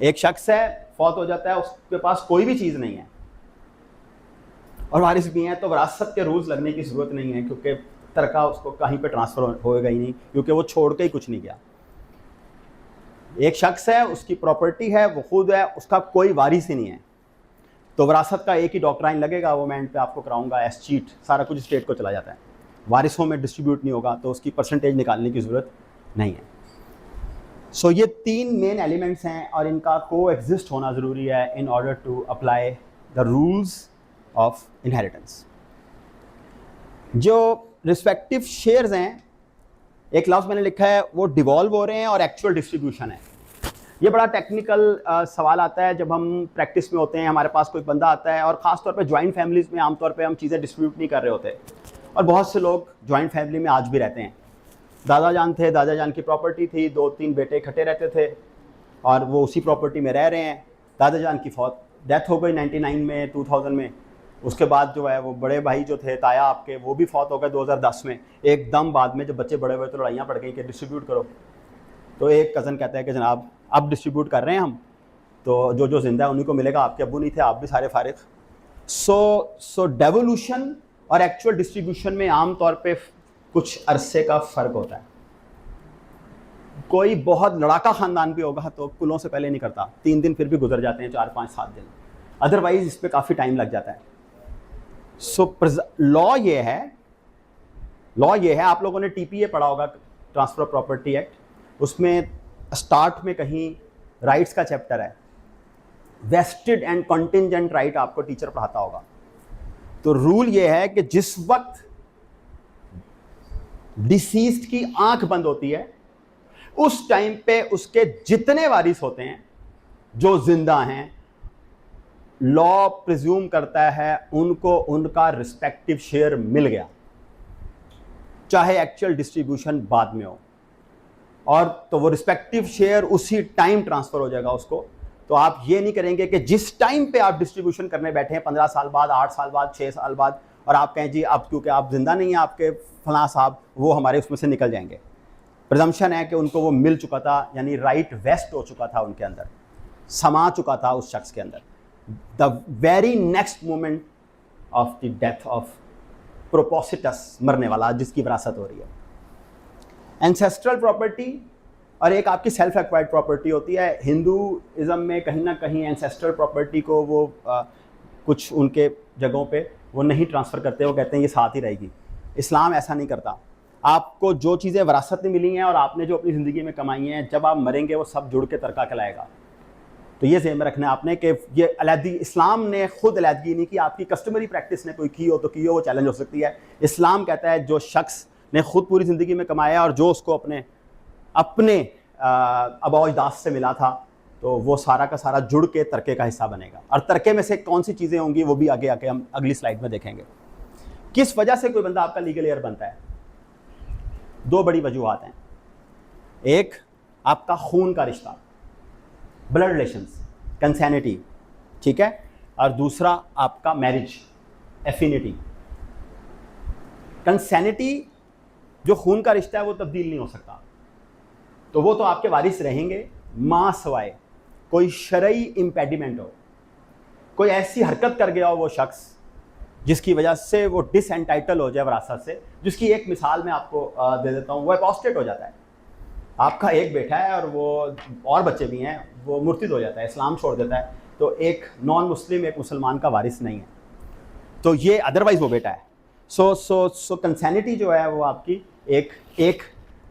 एक शख्स है, फौत हो जाता है, उसके पास कोई भी चीज़ नहीं है और वारिस भी हैं, तो विरासत के रूल्स लगने की ज़रूरत नहीं है, क्योंकि तरका उसको कहीं पे ट्रांसफ़र होएगा ही नहीं, क्योंकि वो छोड़ के ही कुछ नहीं गया। एक शख्स है, उसकी प्रॉपर्टी है, वो खुद है, उसका कोई वारिस ही नहीं है, तो विरासत का एक ही डॉक्ट्राइन लगेगा, वो मैं एंड पे आपको कराऊंगा, एस चीट, सारा कुछ स्टेट को चला जाता है। वारिसों में डिस्ट्रीब्यूट नहीं होगा, तो उसकी परसेंटेज निकालने की ज़रूरत नहीं है। सो ये 3 मेन एलिमेंट्स हैं और इनका को एग्जिस्ट होना ज़रूरी है in order to apply the rules of inheritance. जो रिस्पेक्टिव शेयर्स हैं, एक लफ्ज़ मैंने लिखा है, वो डिवॉल्व हो रहे हैं और एक्चुअल डिस्ट्रीब्यूशन है। ये बड़ा टेक्निकल सवाल आता है जब हम प्रैक्टिस में होते हैं, हमारे पास कोई बंदा आता है, और ख़ास तौर पे जॉइंट फैमिलीज़ में आमतौर पे हम चीज़ें डिस्ट्रीब्यूट नहीं कर रहे होते, और बहुत से लोग जॉइंट फैमिली में आज भी रहते हैं। दादा जान थे, दादा जान की प्रॉपर्टी थी, 2-3 बेटे इकट्ठे रहते थे और वो उसी प्रॉपर्टी में रह रहे हैं। दादा जान की डेथ हो गई 99 में, 2000 में। उसके बाद जो है वो बड़े भाई जो थे ताया आपके, वो भी फौत हो गए 2010 में। एकदम बाद में जब बच्चे बड़े हुए तो लड़ाइयाँ पड़ गई कि डिस्ट्रीब्यूट करो। तो एक कज़न कहता है कि जनाब अब डिस्ट्रीब्यूट कर रहे हैं हम, तो जो जो जिंदा है उन्हीं को मिलेगा, आपके अब्बू नहीं थे, आप भी सारे फारिग। सो डेवोल्यूशन और एक्चुअल डिस्ट्रीब्यूशन में आम तौर पे कुछ अरसे का फ़र्क होता है। कोई बहुत लड़ाका ख़ानदान भी होगा तो कुलों से पहले नहीं करता, 3 दिन फिर भी गुजर जाते हैं, 4, 5, 7 दिन, अदरवाइज इस पर काफ़ी टाइम लग जाता है। सो लॉ ये है, आप लोगों ने TPA पढ़ा होगा, ट्रांसफ़र ऑफ प्रॉपर्टी एक्ट, उसमें स्टार्ट में कहीं राइट्स का चैप्टर है, वेस्टेड एंड कंटिंजेंट राइट आपको टीचर पढ़ाता होगा। तो रूल ये है कि जिस वक्त डिसीज्ड की आंख बंद होती है उस टाइम पे उसके जितने वारिस होते हैं जो जिंदा हैं, लॉ प्रिज्यूम करता है उनको उनका रिस्पेक्टिव शेयर मिल गया, चाहे एक्चुअल डिस्ट्रीब्यूशन बाद में हो, और तो वो रिस्पेक्टिव शेयर उसी टाइम ट्रांसफर हो जाएगा उसको। तो आप ये नहीं करेंगे कि जिस टाइम पे आप डिस्ट्रीब्यूशन करने बैठे हैं 15 साल बाद, 8 साल बाद, 6 साल बाद, और आप कहें जी अब क्योंकि आप जिंदा नहीं हैं आपके फलां साहब, वो हमारे उसमें से निकल जाएंगे। प्रिजम्पशन है कि उनको वो मिल चुका था, यानी राइट वेस्ट हो चुका था, उनके अंदर समा चुका था उस शख्स के अंदर, the very next moment of the death of propositus, मरने वाला जिसकी विरासत हो रही है। एंसेस्ट्रल प्रॉपर्टी और एक आपकी सेल्फ एक्वायर्ड प्रॉपर्टी होती है। हिंदूइज्म में कहीं ना कहीं एंसेस्ट्रल प्रॉपर्टी को वो कुछ उनके जगहों पे वो नहीं ट्रांसफ़र करते, वो कहते हैं ये साथ ही रहेगी। इस्लाम ऐसा नहीं करता। आपको जो चीज़ें विरासत में मिली हैं और आपने जो अपनी ज़िंदगी में कमाई हैं, जब आप मरेंगे वो सब जुड़ के तरका कहलाएगा। तो ये ज़हन में रखना है आपने कि ये अलहदी, इस्लाम ने खुद अलहदगी नहीं की, आपकी कस्टमरी प्रैक्टिस ने कोई की हो तो की हो, वो चैलेंज हो सकती है। इस्लाम कहता है जो शख्स ने खुद पूरी ज़िंदगी में कमाया और जो उसको अपने आबा अजदाद से मिला था, तो वो सारा का सारा जुड़ के तरके का हिस्सा बनेगा। और तरके में से कौन सी चीज़ें होंगी वो भी आगे आके हम अगली स्लाइड में देखेंगे। किस वजह से कोई बंदा आपका लीगल एयर बनता है? 2 बड़ी वजूहात हैं। एक आपका खून का रिश्ता, ब्लड रिलेशंस, कंसैनिटी, ठीक है, और दूसरा आपका मैरिज, एफिनिटी। कंसैनिटी जो खून का रिश्ता है वो तब्दील नहीं हो सकता, तो वो तो आपके वारिस रहेंगे, मां सवाए कोई शरई इम्पेडिमेंट हो, कोई ऐसी हरकत कर गया हो वो शख्स जिसकी वजह से वो डिसएंटाइटल हो जाए विरासत से। जिसकी एक मिसाल मैं आपको दे देता हूँ, वो अपोस्टेट हो जाता है। आपका एक बेटा है और वो और बच्चे भी हैं, वो मुर्तिद हो जाता है, इस्लाम छोड़ देता है, तो एक नॉन मुस्लिम एक मुसलमान का वारिस नहीं है, तो ये अदरवाइज वो बेटा है। सो कंसैनिटी जो है वो आपकी एक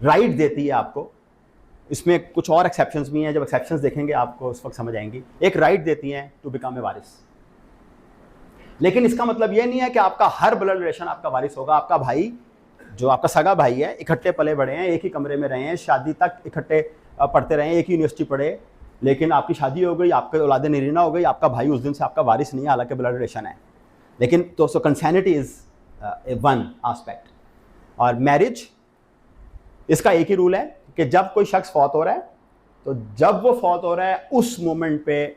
राइट देती है आपको। इसमें कुछ और एक्सेप्शंस भी हैं, जब एक्सेप्शंस देखेंगे आपको उस वक्त समझ आएंगी। एक राइट देती हैं टू बिकम ए वारिस, लेकिन इसका मतलब ये नहीं है कि आपका हर ब्लड रिलेशन आपका वारिस होगा। आपका भाई जो आपका सगा भाई है, इकट्ठे पले बड़े हैं, एक ही कमरे में रहे हैं, शादी तक इकट्ठे पढ़ते रहे हैं, एक ही यूनिवर्सिटी पढ़े, लेकिन आपकी शादी हो गई, आपके औलाद नरीना हो गई, आपका भाई उस दिन से आपका वारिस नहीं है, हालांकि ब्लड रिलेशन है। लेकिन तो सो कंसैनिटी इज़ वन आस्पेक्ट। और मैरिज, इसका एक ही रूल है कि जब कोई शख्स फौत हो रहा है, तो जब वो फौत हो रहा है उस मोमेंट पे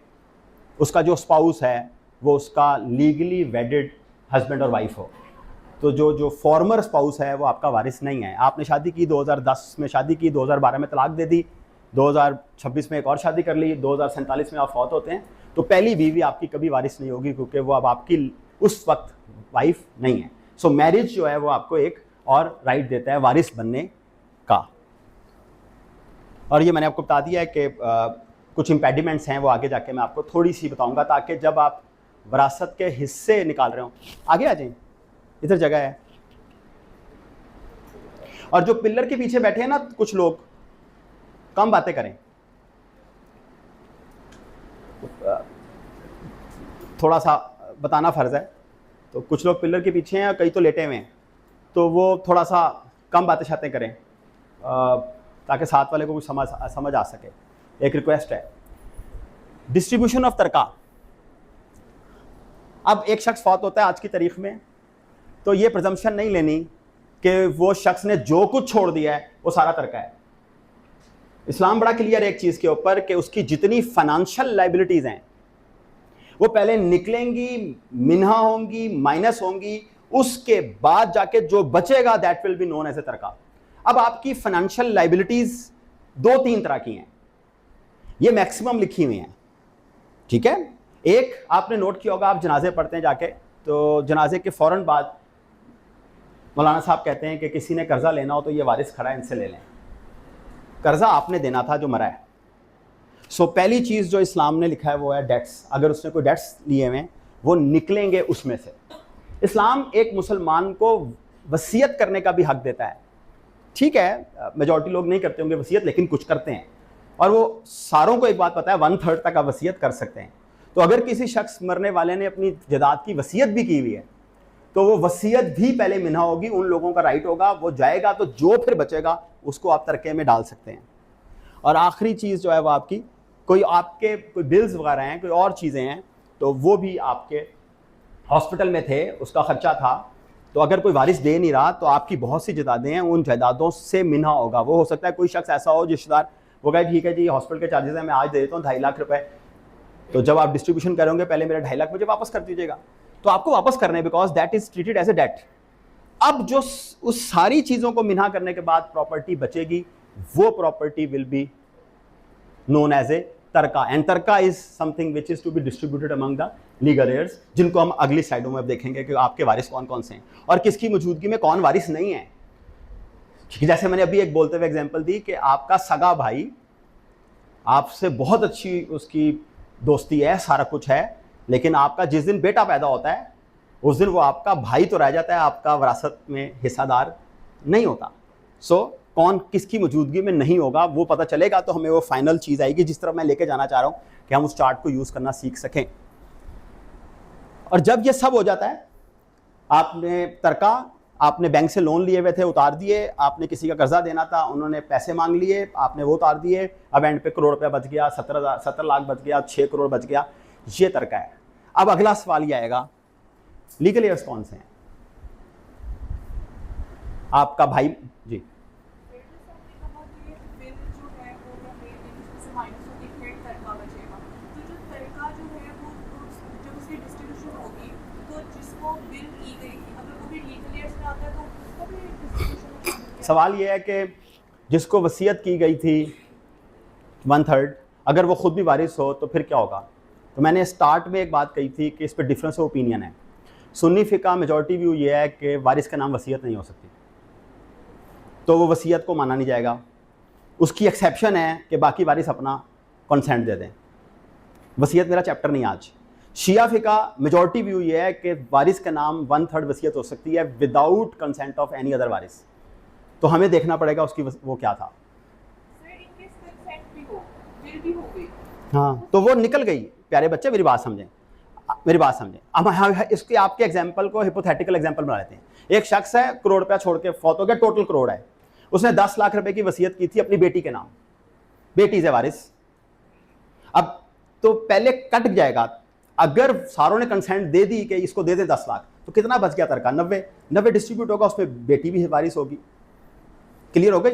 उसका जो स्पाउस है वो उसका लीगली वेडेड हस्बैंड और वाइफ हो। तो जो फॉर्मर स्पाउस है वो आपका वारिस नहीं है। आपने शादी की, 2010 में शादी की, 2012 में तलाक दे दी, 2026 में एक और शादी कर ली, 2047 में आप फौत होते हैं, तो पहली बीवी आपकी कभी वारिस नहीं होगी, क्योंकि वो अब आपकी उस वक्त वाइफ नहीं है। सो मैरिज जो है वो आपको एक और राइट देता है वारिस बनने का। और ये मैंने आपको बता दिया है कि कुछ इम्पेडिमेंट्स हैं, वो आगे जाके मैं आपको थोड़ी सी बताऊंगा, ताकि जब आप विरासत के हिस्से निकाल रहे हो, आगे आ जाएं, इधर जगह है। और जो पिलर के पीछे बैठे हैं ना कुछ लोग, कम बातें करें, थोड़ा सा बताना फ़र्ज़ है। तो कुछ लोग पिलर के पीछे हैं, कई तो लेटे हुए हैं, तो वो थोड़ा सा कम बातें शातें करें ताकि साथ वाले को कुछ समझ आ सके। एक रिक्वेस्ट है, डिस्ट्रीब्यूशन ऑफ तरका। अब एक शख्स फौत होता है आज की तारीख में, तो ये प्रजम्पशन नहीं लेनी कि वो शख्स ने जो कुछ छोड़ दिया है वो सारा तरका है। इस्लाम बड़ा क्लियर है एक चीज़ के ऊपर कि उसकी जितनी फाइनेंशियल लाइबिलिटीज़ हैं वो पहले निकलेंगी, मिन्हा होंगी, माइनस होंगी, उसके बाद जाके जो बचेगा that will be known as a तरका। अब आपकी फाइनेंशियल लाइबिलिटीज़ 2-3 तरह की हैं, ये मैक्सिमम लिखी हुई हैं, ठीक है। एक आपने नोट किया होगा, आप जनाजे पढ़ते हैं जाके, तो जनाजे के फ़ौरन बाद मौलाना साहब कहते हैं कि किसी ने कर्जा लेना हो तो ये वारिस खड़ा है, इनसे ले लें। कर्जा आपने देना था जो मरा है। सो पहली चीज़ जो इस्लाम ने लिखा है वो है डेट्स। अगर उसने कोई डेट्स लिए हुए वो निकलेंगे उसमें से। इस्लाम एक मुसलमान को वसीयत करने का भी हक देता है, ठीक है। मेजॉरिटी लोग नहीं करते होंगे वसीयत, लेकिन कुछ करते हैं, और वो सारों को एक बात पता है 1/3 तक आप वसीयत कर सकते हैं। तो अगर किसी शख्स मरने वाले ने अपनी जायदाद की वसीयत भी की हुई है तो वो वसीयत भी पहले मिन्हा होगी, उन लोगों का राइट होगा, वो जाएगा तो जो फिर बचेगा उसको आप तरके में डाल सकते हैं। और आखिरी चीज़ जो है वो आपकी कोई बिल्स वगैरह हैं, कोई और चीज़ें हैं, तो वो भी आपके हॉस्पिटल में थे, उसका ख़र्चा था, तो अगर कोई वारिस दे नहीं रहा तो आपकी बहुत सी जायदादें हैं, उन जायदादों से मिन्हा होगा। वो हो सकता है कोई शख्स ऐसा हो रिश्तेदार, वो कहे ठीक है जी हॉस्पिटल के चार्जेस हैं, मैं आज दे देता हूँ 2.5 लाख रुपए, तो जब आप डिस्ट्रीब्यूशन करोगे पहले मेरा 2.5 लाख मुझे वापस कर दीजिएगा, तो आपको वापस करने, because that is treated as a debt. अब जो उस सारी चीज़ों को मिन्हा करने के बाद प्रॉपर्टी बचेगी, वो property will be known as a तरका, एंड तरका is something which is to be distributed among the legal heirs, जिनको हम अगली स्लाइडों में देखेंगे कि आपके वारिस कौन कौन से हैं और किसकी मौजूदगी में कौन वारिस नहीं है। जैसे मैंने अभी एक बोलते हुए एग्जांपल दी कि आपका सगा भाई, आपसे बहुत अच्छी उसकी दोस्ती है, सारा कुछ है, लेकिन आपका जिस दिन बेटा पैदा होता है उस दिन वो आपका भाई तो रह जाता है, आपका विरासत में हिस्सादार नहीं होता। सो कौन किसकी मौजूदगी में नहीं होगा वो पता चलेगा, तो हमें वो फाइनल चीज़ आएगी जिस तरफ मैं लेके जाना चाह रहा हूँ कि हम उस चार्ट को यूज़ करना सीख सकें। और जब ये सब हो जाता है, आपने तरका, आपने बैंक से लोन लिए हुए थे उतार दिए, आपने किसी का कर्जा देना था उन्होंने पैसे मांग लिए, आपने वो उतार दिए, अब एंड पे करोड़ रुपया बच गया, 17 लाख बच गया, 6 करोड़ बच गया, ये तरका है। अब अगला सवाल ये आएगा, लीगल हेयर्स कौन से हैं? आपका भाई जी, सवाल ये है कि जिसको वसीयत की गई थी 1/3, अगर वो खुद भी वारिस हो तो फिर क्या होगा? तो मैंने स्टार्ट में एक बात कही थी कि इस पर डिफरेंस ऑफ ओपिनियन है। सुन्नी फ़िक़ा मेजॉरिटी व्यू ये है कि वारिस का नाम वसीयत नहीं हो सकती, तो वो वसीयत को माना नहीं जाएगा। उसकी एक्सेप्शन है कि बाकी वारिस अपना कंसेंट दे दें। वसीयत मेरा चैप्टर नहीं आज। शिया फ़िक़ा मेजॉरिटी व्यू ये है कि वारिस का नाम 1/3 वसीयत हो सकती है without consent of any other वारिस। तो हमें देखना पड़ेगा उसकी वो क्या था। हाँ, तो वो निकल गई। प्यारे बच्चे मेरी बात समझें, अब इसके आपके एग्जाम्पल को हिपोथेटिकल एग्जाम्पल बना लेते हैं। एक शख्स है, करोड़ रुपया छोड़ के फौत हो गया, टोटल करोड़ है, उसने 10 लाख रुपए की वसीयत की थी अपनी बेटी के नाम, बेटी से वारिस। अब तो पहले कट जाएगा, अगर सारों ने कंसेंट दे दी कि इसको दे दें 10 लाख, तो कितना बच गया तरका? 90 डिस्ट्रीब्यूट होगा, उसमें बेटी भी वारिस होगी। क्लियर हो गई?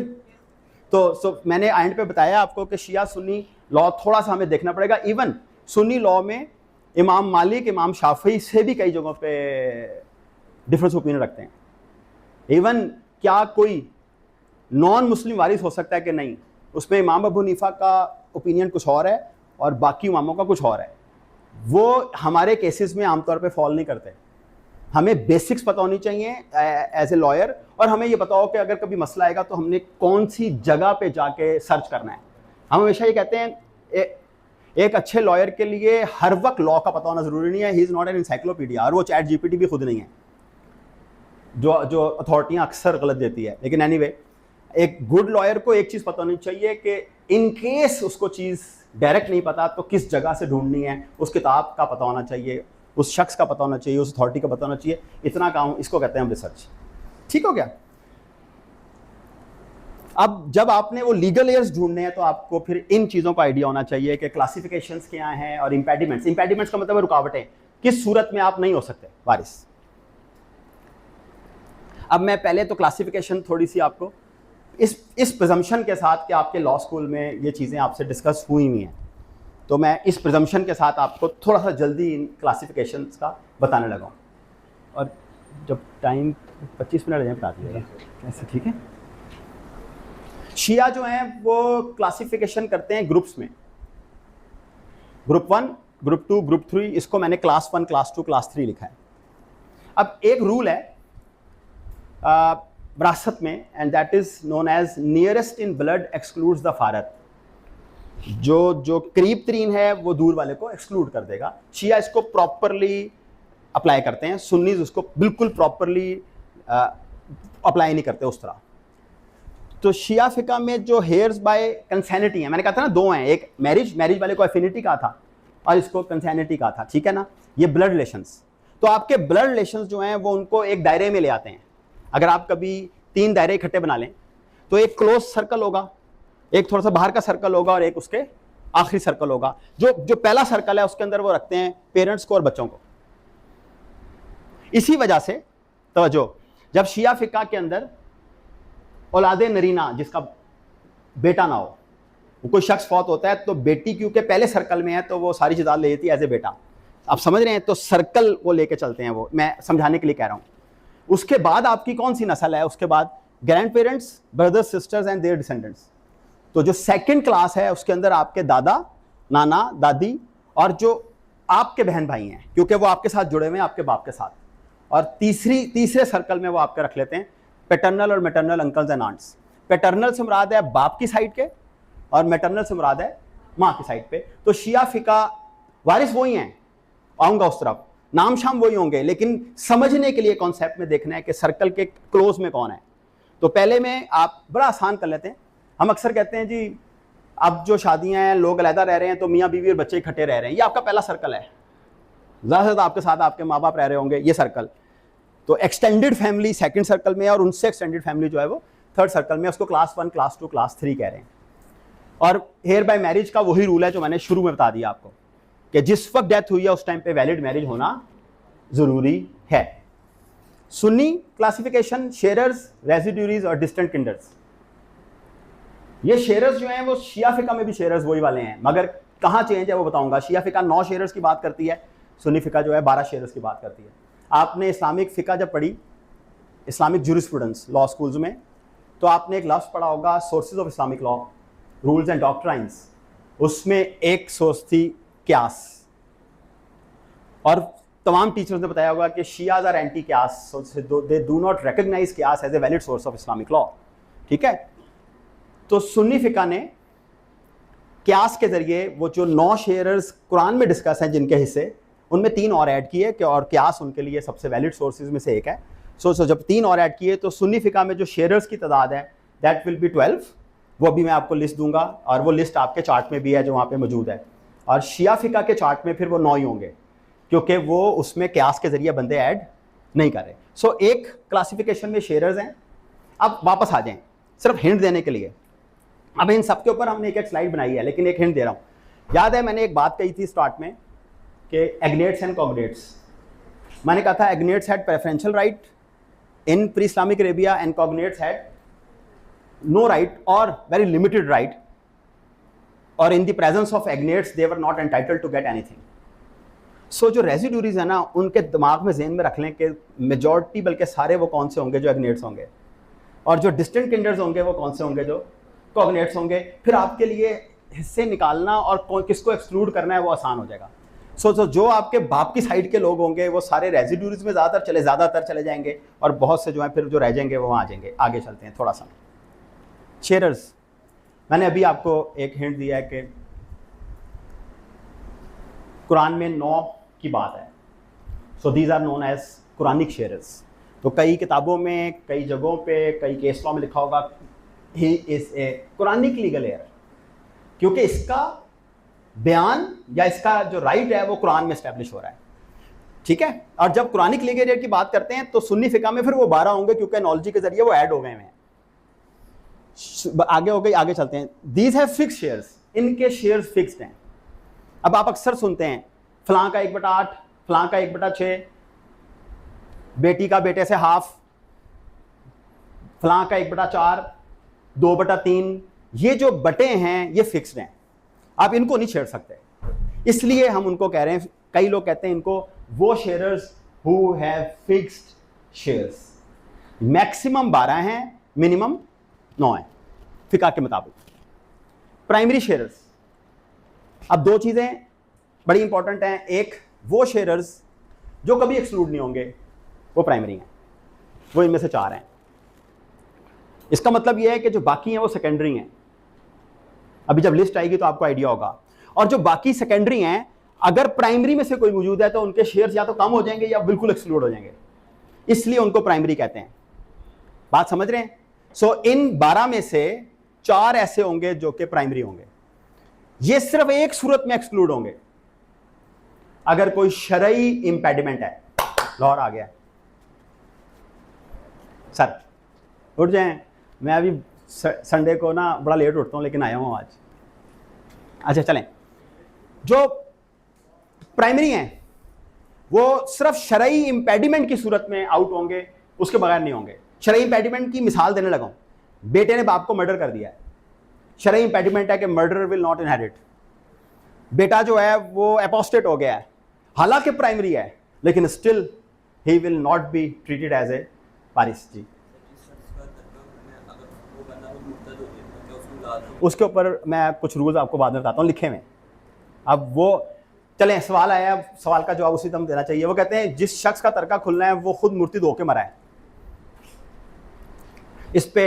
तो मैंने एंड पे बताया आपको कि शिया सुन्नी लॉ थोड़ा सा हमें देखना पड़ेगा। इवन सुन्नी लॉ में इमाम मालिक, इमाम शाफी से भी कई जगहों पे डिफरेंस ओपिनियन रखते हैं। इवन क्या कोई नॉन मुस्लिम वारिस हो सकता है कि नहीं, उसमें इमाम अबू हनीफा का ओपिनियन कुछ और है और बाकी इमामों का कुछ और है। वो हमारे केसेस में आमतौर पे फॉल नहीं करते। हमें बेसिक्स पता होनी चाहिए एज ए लॉयर, और हमें ये पता हो कि अगर कभी मसला आएगा तो हमने कौन सी जगह पे जाके सर्च करना है। हम हमेशा ये कहते हैं एक अच्छे लॉयर के लिए हर वक्त लॉ का पता होना ज़रूरी नहीं है। He is not an encyclopedia, और वो चैट जीपीटी भी खुद नहीं है, जो अथॉरिटियाँ अक्सर गलत देती है। लेकिन एनीवे, एक गुड लॉयर को एक चीज़ पता होनी चाहिए कि इन केस उसको चीज़ डायरेक्ट नहीं पता तो किस जगह से ढूंढनी है, उस किताब का पता होना चाहिए, उस शख्स का पता होना चाहिए, उस अथॉरिटी का पता होना चाहिए। इतना काम, इसको कहते हैं हम रिसर्च। ठीक हो गया? अब जब आपने वो लीगल एयर्स ढूंढने हैं तो आपको फिर इन चीज़ों का आइडिया होना चाहिए कि क्लासिफिकेशंस क्या हैं और इम्पेडिमेंट्स। इम्पेडिमेंट्स का मतलब रुकावटें, किस सूरत में आप नहीं हो सकते वारिस। अब मैं पहले तो क्लासिफिकेशन थोड़ी सी आपको इस प्रिजम्पशन के साथ कि आपके लॉ स्कूल में ये चीज़ें आपसे डिस्कस हुई हुई हैं, तो मैं इस प्रिजम्पशन के साथ आपको थोड़ा सा जल्दी इन क्लासिफिकेशंस का बताने लगा हूँ। और जब टाइम 25 मिनट रह बता दीजिएगा ऐसे, ठीक है। शिया जो हैं वो क्लासिफिकेशन करते हैं ग्रुप्स में, ग्रुप 1, ग्रुप 2, ग्रुप 3। इसको मैंने क्लास 1, क्लास 2, क्लास 3 लिखा है। अब एक रूल है विरासत में, and that is known as nearest in blood excludes the farer. जो करीब तरीन है वो दूर वाले को एक्सक्लूड कर देगा। शिया इसको प्रॉपरली अप्लाई करते हैं, सुन्नीज उसको बिल्कुल प्रॉपरली अप्लाई नहीं करते उस तरह। तो शिया फिका में जो हेयर्स बाय कंसेनिटी है, मैंने कहा था ना दो हैं, एक मैरिज वाले को एफिनिटी कहा था और इसको कंसेनिटी कहा था, ठीक है ना। ये ब्लड रिलेशंस, तो आपके ब्लड रिलेशंस जो हैं वो उनको एक दायरे में ले आते हैं। अगर आप कभी 3 दायरे इकट्ठे बना लें तो एक क्लोज सर्कल होगा, एक थोड़ा सा बाहर का सर्कल होगा और एक उसके आखिरी सर्कल होगा। जो पहला सर्कल है उसके अंदर वो रखते हैं पेरेंट्स को और बच्चों को। इसी वजह से तवज्जो, जब शिया फिका के अंदर औलादे नरीना, जिसका बेटा ना हो, वो कोई शख्स फौत होता है तो बेटी क्योंकि पहले सर्कल में है तो वो सारी चीज़ ले लेती है एज ए बेटा। आप समझ रहे हैं, तो सर्कल वो लेके चलते हैं, वो मैं समझाने के लिए कह रहा हूँ। उसके बाद आपकी कौन सी नस्ल है, उसके बाद grand parents, brothers, sisters and their descendants. तो जो सेकंड क्लास है उसके अंदर आपके दादा, नाना, दादी और जो आपके बहन भाई हैं, क्योंकि वो आपके साथ जुड़े हुए हैं आपके बाप के साथ। और तीसरे सर्कल में वो आपके रख लेते हैं पैटर्नल और maternal uncles and aunts. Paternal से मुराद है बाप की साइड के और मैटरनल से मुराद है माँ की साइड पे। तो शिया फिका वारिस वही हैं, आऊँगा उस तरफ, नाम शाम वही होंगे, लेकिन समझने के लिए कॉन्सेप्ट में देखना है कि सर्कल के क्लोज में कौन है। तो पहले में आप बड़ा आसान कर लेते हैं। हम अक्सर कहते हैं जी अब जो शादियां हैं लोग अलहदा रह रहे हैं तो मियाँ बीवी और बच्चे इकट्ठे रह रहे हैं, ये आपका पहला सर्कल है। ज़्यादा से ज़्यादा आपके साथ आपके माँ बाप रह रहे होंगे, ये सर्कल। तो एक्सटेंडेड फैमिली सेकंड सर्कल में है और उनसे एक्सटेंडेड फैमिली जो है वो थर्ड सर्कल में, उसको क्लास 1, क्लास 2, क्लास 3 कह रहे हैं। और हेयर बाय मैरिज का वही रूल है जो मैंने शुरू में बता दिया आपको कि जिस वक्त डेथ हुई है उस टाइम पे वैलिड मैरिज होना ज़रूरी है। सुन्नी क्लासिफिकेशन, शेयरर्स, रेजिड्यूरीज और डिस्टेंट किंडर्स। ये शेयरर्स जो हैं वो शिया फिका में भी शेयरर्स वही वाले हैं, मगर कहाँ चेंज है वो बताऊंगा। शिया फिका 9 शेयरर्स की बात करती है, सुन्नी फिका जो है 12 शेयरर्स की बात करती है। आपने इस्लामिक फिका जब पढ़ी, इस्लामिक जूरिस्प्रूडेंस लॉ स्कूल्स में, तो आपने एक लफ्ज़ पढ़ा होगा sources of Islamic law, rules and doctrines. उसमें एक सोर्स थी क्यास, और तमाम टीचर्स ने बताया होगा कि शियाज आर एंटी क्यास, so they do not recognise क्यास as a valid source of Islamic law, ठीक है। तो सुन्नी फिका ने क्यास के जरिए वो जो 9 शेयरर्स कुरान में डिस्कस हैं जिनके हिस्से, उनमें 3 और ऐड किए कि और क्यास उनके लिए सबसे वैलिड सोर्सेज में से एक है। सो जब 3 और ऐड किए तो सुन्नी फिका में जो शेयरर्स की तादाद है दैट विल बी 12। वो भी मैं आपको लिस्ट दूंगा और वो लिस्ट आपके चार्ट में भी है जो वहाँ पे मौजूद है। और शिया फिका के चार्ट में फिर वो 9 ही होंगे क्योंकि वो उसमें क्यास के जरिए बंदे ऐड नहीं कर रहे। सो एक क्लासिफिकेशन में शेयरर्स हैं। अब वापस आ जाएं सिर्फ हिंट देने के लिए। अब इन सब के ऊपर हमने एक स्लाइड बनाई है, लेकिन एक हिंट दे रहा हूँ। याद है मैंने एक बात कही थी स्टार्ट में कि एग्नेट्स एंड कॉग्नेट्स। मैंने कहा था agnates had preferential right in pre Islamic Arabia and cognates had no right और वेरी लिमिटेड राइट, और in the presence of agnates they were not entitled to get anything. So जो residuaries है ना, उनके दिमाग में ज़हन में रख लें कि मेजॉरिटी बल्कि सारे वो कौन से होंगे जो एग्नेट्स होंगे, और जो डिस्टेंट किंडर्स होंगे वो कौन से होंगे जो कॉग्नेट्स होंगे। फिर आपके लिए हिस्से निकालना और किसको एक्सक्लूड करना है वो आसान हो जाएगा। सो जो आपके बाप की साइड के लोग होंगे वो सारे रेजिड्यूरीज में ज़्यादातर चले जाएंगे, और बहुत से जो हैं फिर जो रह जाएंगे वो वहाँ आ जाएंगे। आगे चलते हैं थोड़ा सा। शेयरर्स, मैंने अभी आपको एक हिंट दिया है कि कुरान में 9 की बात है। So these are known as Quranic sharers. तो कई किताबों में, कई जगहों पे, कई केस लॉ में लिखा होगा he is a Quranic legal heir, क्योंकि इसका बयान या इसका जो राइट है वो कुरान में स्टैब्लिश हो रहा है, ठीक है। और जब कुरानिक लीगल हेयर की बात करते हैं तो सुन्नी फिका में फिर वो 12 होंगे क्योंकि एनोलॉजी के जरिए वो ऐड हो गए हैं। आगे हो गई, आगे चलते हैं। दीज हैव फिक्स शेयर्स, इनके शेयर्स फिक्स्ड हैं। अब आप अक्सर सुनते हैं फलां का 1/8, फलां का 1/6, बेटी का बेटे से हाफ, फलां का 1/4, 2/3, ये जो बटे हैं ये फिक्स्ड हैं, आप इनको नहीं छेड़ सकते। इसलिए हम उनको कह रहे हैं, कई लोग कहते हैं इनको वो shares who have fixed shares. Maximum 12 हैं, मिनिमम 9 है फिका के मुताबिक। प्राइमरी शेयर्स, अब दो चीजें बड़ी इंपॉर्टेंट हैं। एक, वो शेयर्स जो कभी एक्सक्लूड नहीं होंगे वो प्राइमरी हैं, वो इनमें से 4 हैं। इसका मतलब यह है कि जो बाकी हैं वो सेकेंडरी हैं। अभी जब लिस्ट आएगी तो आपको आइडिया होगा। और जो बाकी सेकेंडरी हैं, अगर प्राइमरी में से कोई मौजूद है तो उनके शेयर्स या तो कम हो जाएंगे या बिल्कुल एक्सक्लूड हो जाएंगे, इसलिए उनको प्राइमरी कहते हैं। बात समझ रहे हैं? सो इन 12 में से 4 ऐसे होंगे जो कि प्राइमरी होंगे। ये सिर्फ एक सूरत में एक्सक्लूड होंगे, अगर कोई शरई इंपेडिमेंट है। लाहौर आ गया सर, उठ जाएं। मैं अभी संडे को ना बड़ा लेट उठता हूं, लेकिन आया हूं आज। अच्छा चलें, जो प्राइमरी हैं वो सिर्फ शरई इंपेडिमेंट की सूरत में आउट होंगे, उसके बगैर नहीं होंगे। शरई इंपेडिमेंट की मिसाल देने लगा हूं। बेटे ने बाप को मर्डर कर दिया है, शरई इंपेडिमेंट है कि मर्डर विल नॉट इनहेरिट। बेटा जो है वो एपोस्टेट हो गया है, हालांकि प्राइमरी है, लेकिन still he will not be treated as a वारिस। जी, उसके ऊपर मैं कुछ रूल्स आपको बाद में बताता हूँ, लिखे हुए। अब वो चलें, सवाल आया, सवाल का जवाब उसी तरह देना चाहिए। वो कहते हैं जिस शख्स का तरका खुलना है वो खुद मूर्ति धो के मरा है। इस पे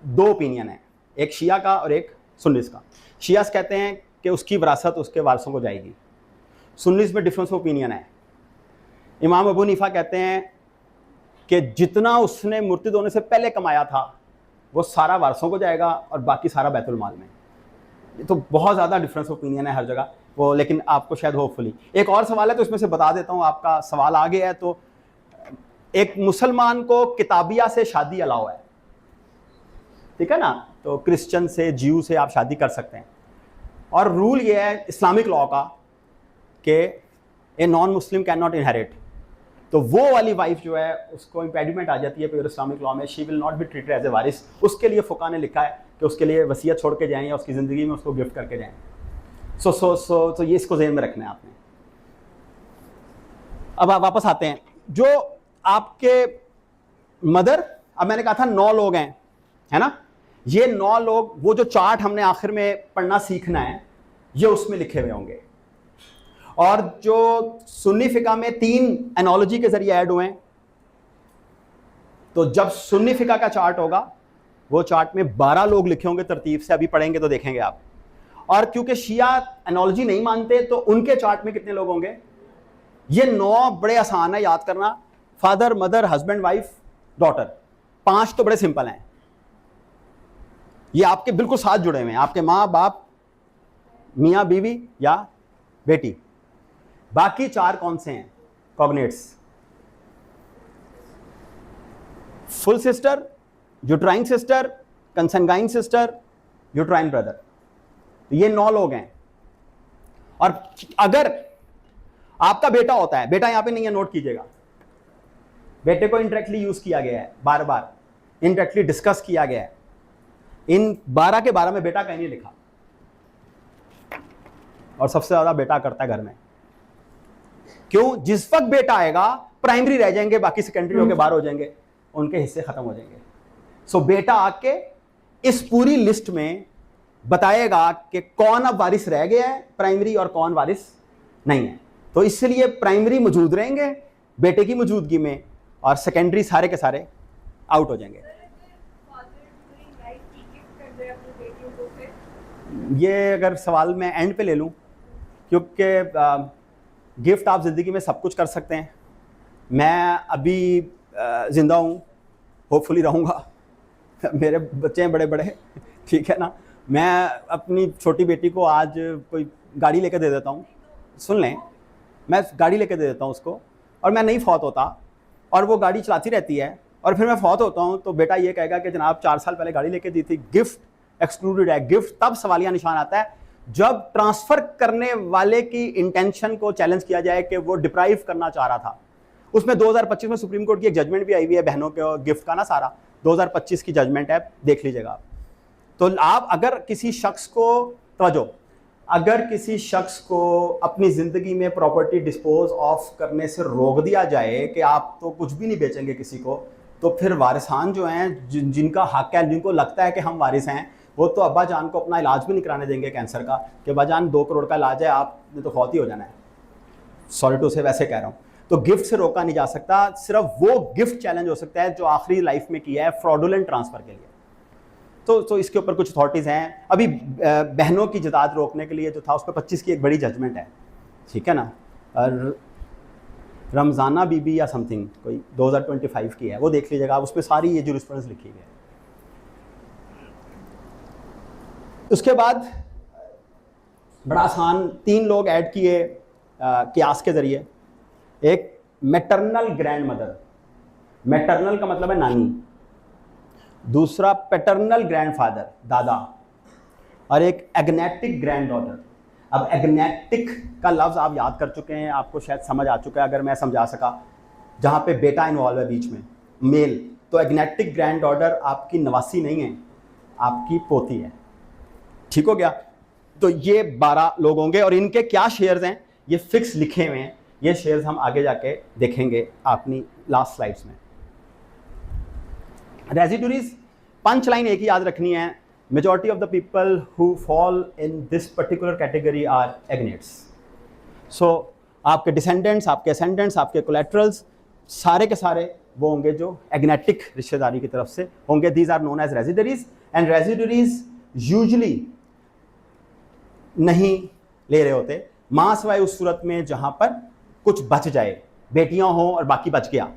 2 ओपिनियन है, एक शिया का और एक सुन्नीस का। शियास कहते हैं कि उसकी विरासत उसके वारसों को जाएगी। सुन्नीस में डिफरेंस ओपिनियन है। इमाम अबू हनीफा कहते हैं कि जितना उसने मूर्ति धोने से पहले कमाया था वो सारा वारसों को जाएगा और बाकी सारा बैतुल माल में। तो बहुत ज़्यादा डिफरेंस ओपिनियन है हर जगह वो, लेकिन आपको शायद होपफुली। एक और सवाल है तो इसमें से बता देता हूँ, आपका सवाल आ गया है तो। एक मुसलमान को किताबिया से शादी अलाउ है, ठीक है ना, तो क्रिश्चियन से, ज्यू से आप शादी कर सकते हैं। और रूल ये है इस्लामिक लॉ का कि a non Muslim can not inherit. तो वो वाली वाइफ जो है उसको इम्पेडिमेंट आ जाती है प्योर इस्लामिक लॉ में, she will not be treated as a वारिस। उसके लिए फुका ने लिखा है कि उसके लिए वसीयत छोड़ के जाएं या उसकी ज़िंदगी में उसको गिफ्ट करके जाएं। तो ये इसको ज़हन में रखना है आपने। अब आप वापस आते हैं, जो आपके मदर, अब मैंने कहा था 9 लोग हैं, है ना। ये 9 लोग, वो जो चार्ट हमने आखिर में पढ़ना सीखना है, ये उसमें लिखे हुए होंगे। और जो सुन्नी फिका में 3 एनोलॉजी के जरिए ऐड हुए हैं, तो जब सुन्नी फिका का चार्ट होगा वो चार्ट में 12 लोग लिखे होंगे तरतीब से, अभी पढ़ेंगे तो देखेंगे आप। और क्योंकि शिया एनोलॉजी नहीं मानते तो उनके चार्ट में कितने लोग होंगे? ये 9 बड़े आसान है याद करना, father, mother, husband, wife, daughter. 5 तो बड़े सिंपल हैं, ये आपके बिल्कुल साथ जुड़े हुए हैं, आपके माँ बाप, मियाँ बीवी या बेटी। बाकी 4 कौन से हैं? Cognates, full sister, uterine sister, consanguine sister, uterine brother. तो ये 9 लोग हैं। और अगर आपका बेटा होता है, बेटा यहां पे नहीं है, नोट कीजिएगा, बेटे को इंडायरेक्टली यूज किया गया है, बार बार इंडायरेक्टली डिस्कस किया गया है। इन 12 के 12 में बेटा कहीं नहीं लिखा, और सबसे ज्यादा बेटा करता है घर में। क्यों? जिस वक्त बेटा आएगा प्राइमरी रह जाएंगे, बाकी सेकेंडरी होके बाहर हो जाएंगे, उनके हिस्से खत्म हो जाएंगे। सो बेटा आके इस पूरी लिस्ट में बताएगा कि कौन अब वारिस रह गया है प्राइमरी और कौन वारिस नहीं है। तो इसलिए प्राइमरी मौजूद रहेंगे बेटे की मौजूदगी में, और सेकेंडरी सारे के सारे आउट हो जाएंगे। ये अगर सवाल मैं एंड पे ले लूं, क्योंकि गिफ्ट आप ज़िंदगी में सब कुछ कर सकते हैं। मैं अभी ज़िंदा हूँ, होपफुली रहूँगा, मेरे बच्चे हैं बड़े बड़े, ठीक है ना। मैं अपनी छोटी बेटी को आज कोई गाड़ी लेकर दे देता हूँ, सुन लें, मैं गाड़ी लेकर दे देता हूँ उसको, और मैं नहीं फौत होता और वो गाड़ी चलाती रहती है, और फिर मैं फौत होता हूँ तो बेटा ये कहेगा कि जनाब 4 साल पहले गाड़ी लेके दी थी, गिफ्ट एक्सक्लूडेड है। गिफ्ट तब सवालिया निशान आता है जब ट्रांसफर करने वाले की इंटेंशन को चैलेंज किया जाए कि वो डिप्राइव करना चाह रहा था। उसमें 2025 में सुप्रीम कोर्ट की एक जजमेंट भी आई हुई है बहनों के गिफ्ट का ना, सारा 2025 की जजमेंट है, देख लीजिएगा आप। तो आप अगर किसी शख्स को अगर किसी शख्स को अपनी ज़िंदगी में प्रॉपर्टी डिस्पोज ऑफ करने से रोक दिया जाए कि आप तो कुछ भी नहीं बेचेंगे किसी को, तो फिर वारिसान जो हैं, जिनका हक है, जिनको लगता है कि हम वारिस हैं, वो तो अब्बा जान को अपना इलाज भी नहीं कराने देंगे कैंसर का कि अब्बा जान 2 करोड़ का इलाज है, आपने तो फौत ही हो जाना है। सॉरी टू से वैसे कह रहा हूँ। तो गिफ्ट से रोका नहीं जा सकता, सिर्फ वो गिफ्ट चैलेंज हो सकता है जो आखिरी लाइफ में किया है फ्रॉडुलेंट ट्रांसफ़र के लिए। तो इसके ऊपर कुछ अथॉरिटीज़ हैं। अभी बहनों की जदाद रोकने के लिए जो था उस पर 25 की एक बड़ी जजमेंट है, ठीक है ना, रमज़ाना बीबी या समथिंग कोई 2025 की है, वो देख लीजिएगा आप, उस पर सारी ये जूरिस्प्रूडेंस लिखी गई है। उसके बाद बड़ा आसान 3 लोग ऐड किए कियास के ज़रिए। एक मैटरनल ग्रैंड मदर, मैटरनल का मतलब है नानी, दूसरा पैटर्नल ग्रैंडफादर दादा, और एक एग्नेटिक ग्रैंड डॉटर। अब एग्नेटिक का लफ्ज़ आप याद कर चुके हैं, आपको शायद समझ आ चुका है अगर मैं समझा सका, जहाँ पे बेटा इन्वॉल्व है बीच में, मेल। तो एग्नेटिक ग्रैंड डॉटर आपकी नवासी नहीं है, आपकी पोती है, ठीक हो गया। तो ये 12 लोग होंगे और इनके क्या शेयर्स हैं ये फिक्स लिखे हुए हैं। ये शेयर्स हम आगे जाके देखेंगे अपनी लास्ट स्लाइड्स में। रेजिडुरीज, पंच लाइन एक ही याद रखनी है, majority of the people who fall in this particular category are agnates. So आपके डिसेंडेंट्स, आपके असेंडेंट्स, आपके कोलेट्रल्स सारे के सारे वो होंगे जो एग्नेटिक रिश्तेदारी की तरफ से होंगे। These are known as residuaries, and residuaries usually नहीं ले रहे होते, मां सिवाय उस सूरत में जहां पर कुछ बच जाए, बेटियां हों और बाकी बच गया,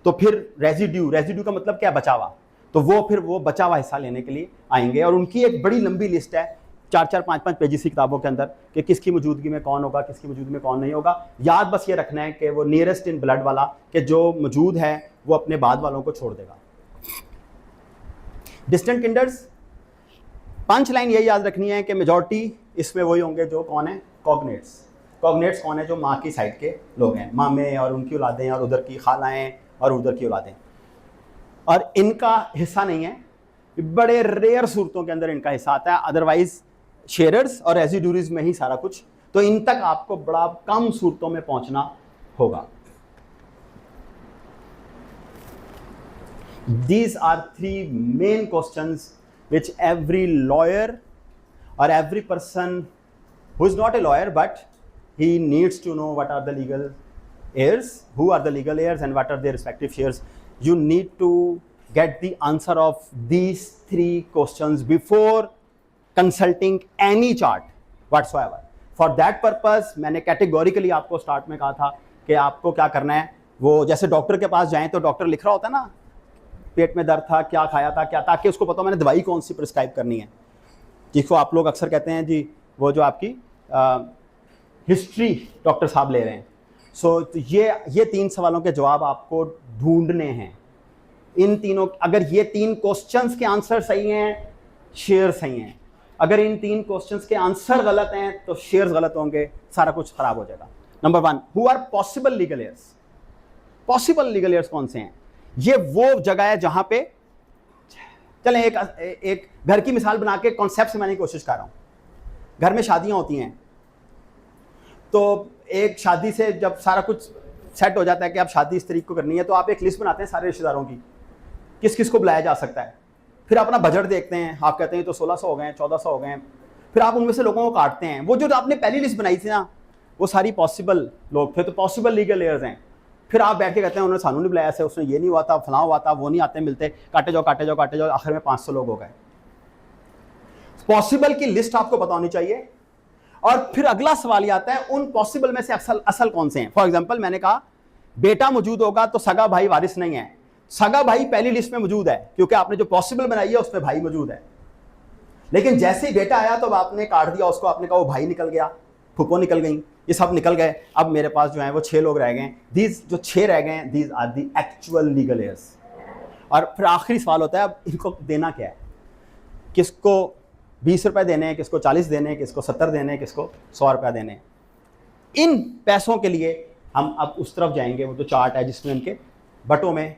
तो फिर रेजिड्यू का मतलब क्या, बचावा, तो वो फिर वो बचा हुआ हिस्सा लेने के लिए आएंगे। और उनकी एक बड़ी लंबी लिस्ट है 4-4, 5-5 पेजेस की किताबों के अंदर कि किसकी मौजूदगी में कौन होगा, किसकी मौजूदगी में कौन नहीं होगा। याद बस ये रखना है कि वो नियरेस्ट इन ब्लड वाला कि जो मौजूद है वो अपने बाद वालों को छोड़ देगा। डिस्टेंट किंडर्स, पंच लाइन यही याद रखनी है कि मेजॉरिटी इसमें वही होंगे जो कौन है, कॉग्नेट्स। कॉग्नेट्स कौन है, जो माँ की साइड के लोग हैं, मामे और उनकी औलादें और उधर की खालाएँ और उधर की औलादें, और इनका हिस्सा नहीं है, बड़े रेयर सूरतों के अंदर इनका हिस्सा आता है, अदरवाइज शेयरर्स और रेजिड्यूरीज में ही सारा कुछ। तो इन तक आपको बड़ा कम सूरतों में पहुंचना होगा। These are 3 main questions which every lawyer or every person who is not a lawyer but he needs to know what are the legal heirs, who are the legal heirs and what are their respective shares. You need to get the answer of these 3 questions before consulting any chart whatsoever. For that purpose मैंने categorically आपको start में कहा था कि आपको क्या करना है, वो जैसे डॉक्टर के पास जाएं तो डॉक्टर लिख रहा होता है ना, पेट में दर्द था, क्या खाया था, क्या, ताकि उसको पता हो मैंने दवाई कौन सी प्रिस्क्राइब करनी है, जिसको आप लोग अक्सर कहते हैं जी वो जो आपकी हिस्ट्री डॉक्टर साहब ले रहे हैं। सो ये 3 सवालों के जवाब आपको ढूंढने हैं। इन तीनों, अगर ये 3 क्वेश्चंस के आंसर सही हैं, शेयर सही हैं। अगर इन 3 क्वेश्चंस के आंसर गलत हैं तो शेयर्स गलत होंगे, सारा कुछ खराब हो जाएगा। Number 1, who are possible legal heirs. Possible legal heirs कौन से हैं? ये वो जगह है जहां पे, चलें एक घर की मिसाल बना के कॉन्सेप्ट समझने की कोशिश कर रहा हूं। घर में शादियां होती हैं, तो एक शादी से जब सारा कुछ सेट हो जाता है कि आप शादी इस तरीके को करनी है, तो आप एक लिस्ट बनाते हैं सारे रिश्तेदारों की, किस किस को बुलाया जा सकता है। फिर अपना बजट देखते हैं, आप कहते हैं तो 1600 हो गए, 1400 हो गए, फिर आप उनमें से लोगों को काटते हैं। वो जो आपने पहली लिस्ट बनाई थी ना, वो सारी पॉसिबल लोग थे, तो पॉसिबल लीगल एयर्स हैं। फिर आप बैठ के कहते हैं उन्होंने सानू नहीं बुलाया, ऐसे उसने ये नहीं हुआ था, फलां हुआ था, वो नहीं आते मिलते, काटे जाओ काटे जाओ काटे जाओ, आखिर में 500 लोग हो गए। पॉसिबल की लिस्ट आपको पता होनी चाहिए। और फिर अगला सवाल ये आता है उन पॉसिबल में से असल कौन से हैं। फॉर एग्जांपल मैंने कहा बेटा मौजूद होगा तो सगा भाई वारिस नहीं है। सगा भाई पहली लिस्ट में मौजूद है क्योंकि आपने जो पॉसिबल बनाई है उसमें भाई मौजूद है, लेकिन जैसे ही बेटा आया तो आपने काट दिया उसको, आपने कहा वो भाई निकल गया, फूफो निकल गई, ये सब निकल गए। अब मेरे पास जो है वो 6 लोग रह गए। दीज जो 6 रह गए, these are the actual legal heirs. और फिर आखिरी सवाल होता है अब इनको देना क्या है, किसको 20 रुपये देने हैं, किसको 40 देने हैं, किसको 70 देने हैं, किसको 100 रुपये देने हैं। इन पैसों के लिए हम अब उस तरफ जाएंगे, वो जो चार्ट है जिसमें इनके बटों में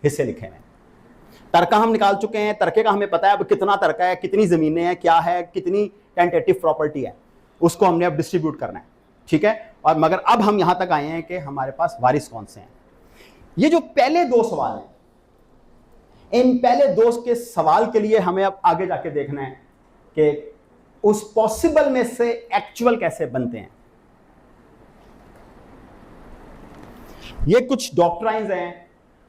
हिस्से लिखे हैं। तरका हम निकाल चुके हैं, तरके का हमें पता है अब कितना तरका है, कितनी ज़मीनें हैं, क्या है, कितनी टेंटेटिव प्रॉपर्टी है, उसको हमने अब डिस्ट्रीब्यूट करना है, ठीक है। और मगर अब हम यहाँ तक आए हैं कि हमारे पास वारिस कौन से हैं। ये जो पहले 2 सवाल हैं, इन पहले 2 के सवाल के लिए हमें अब आगे जाके देखना है कि उस पॉसिबल में से एक्चुअल कैसे बनते हैं। ये कुछ डॉक्ट्राइन्स हैं,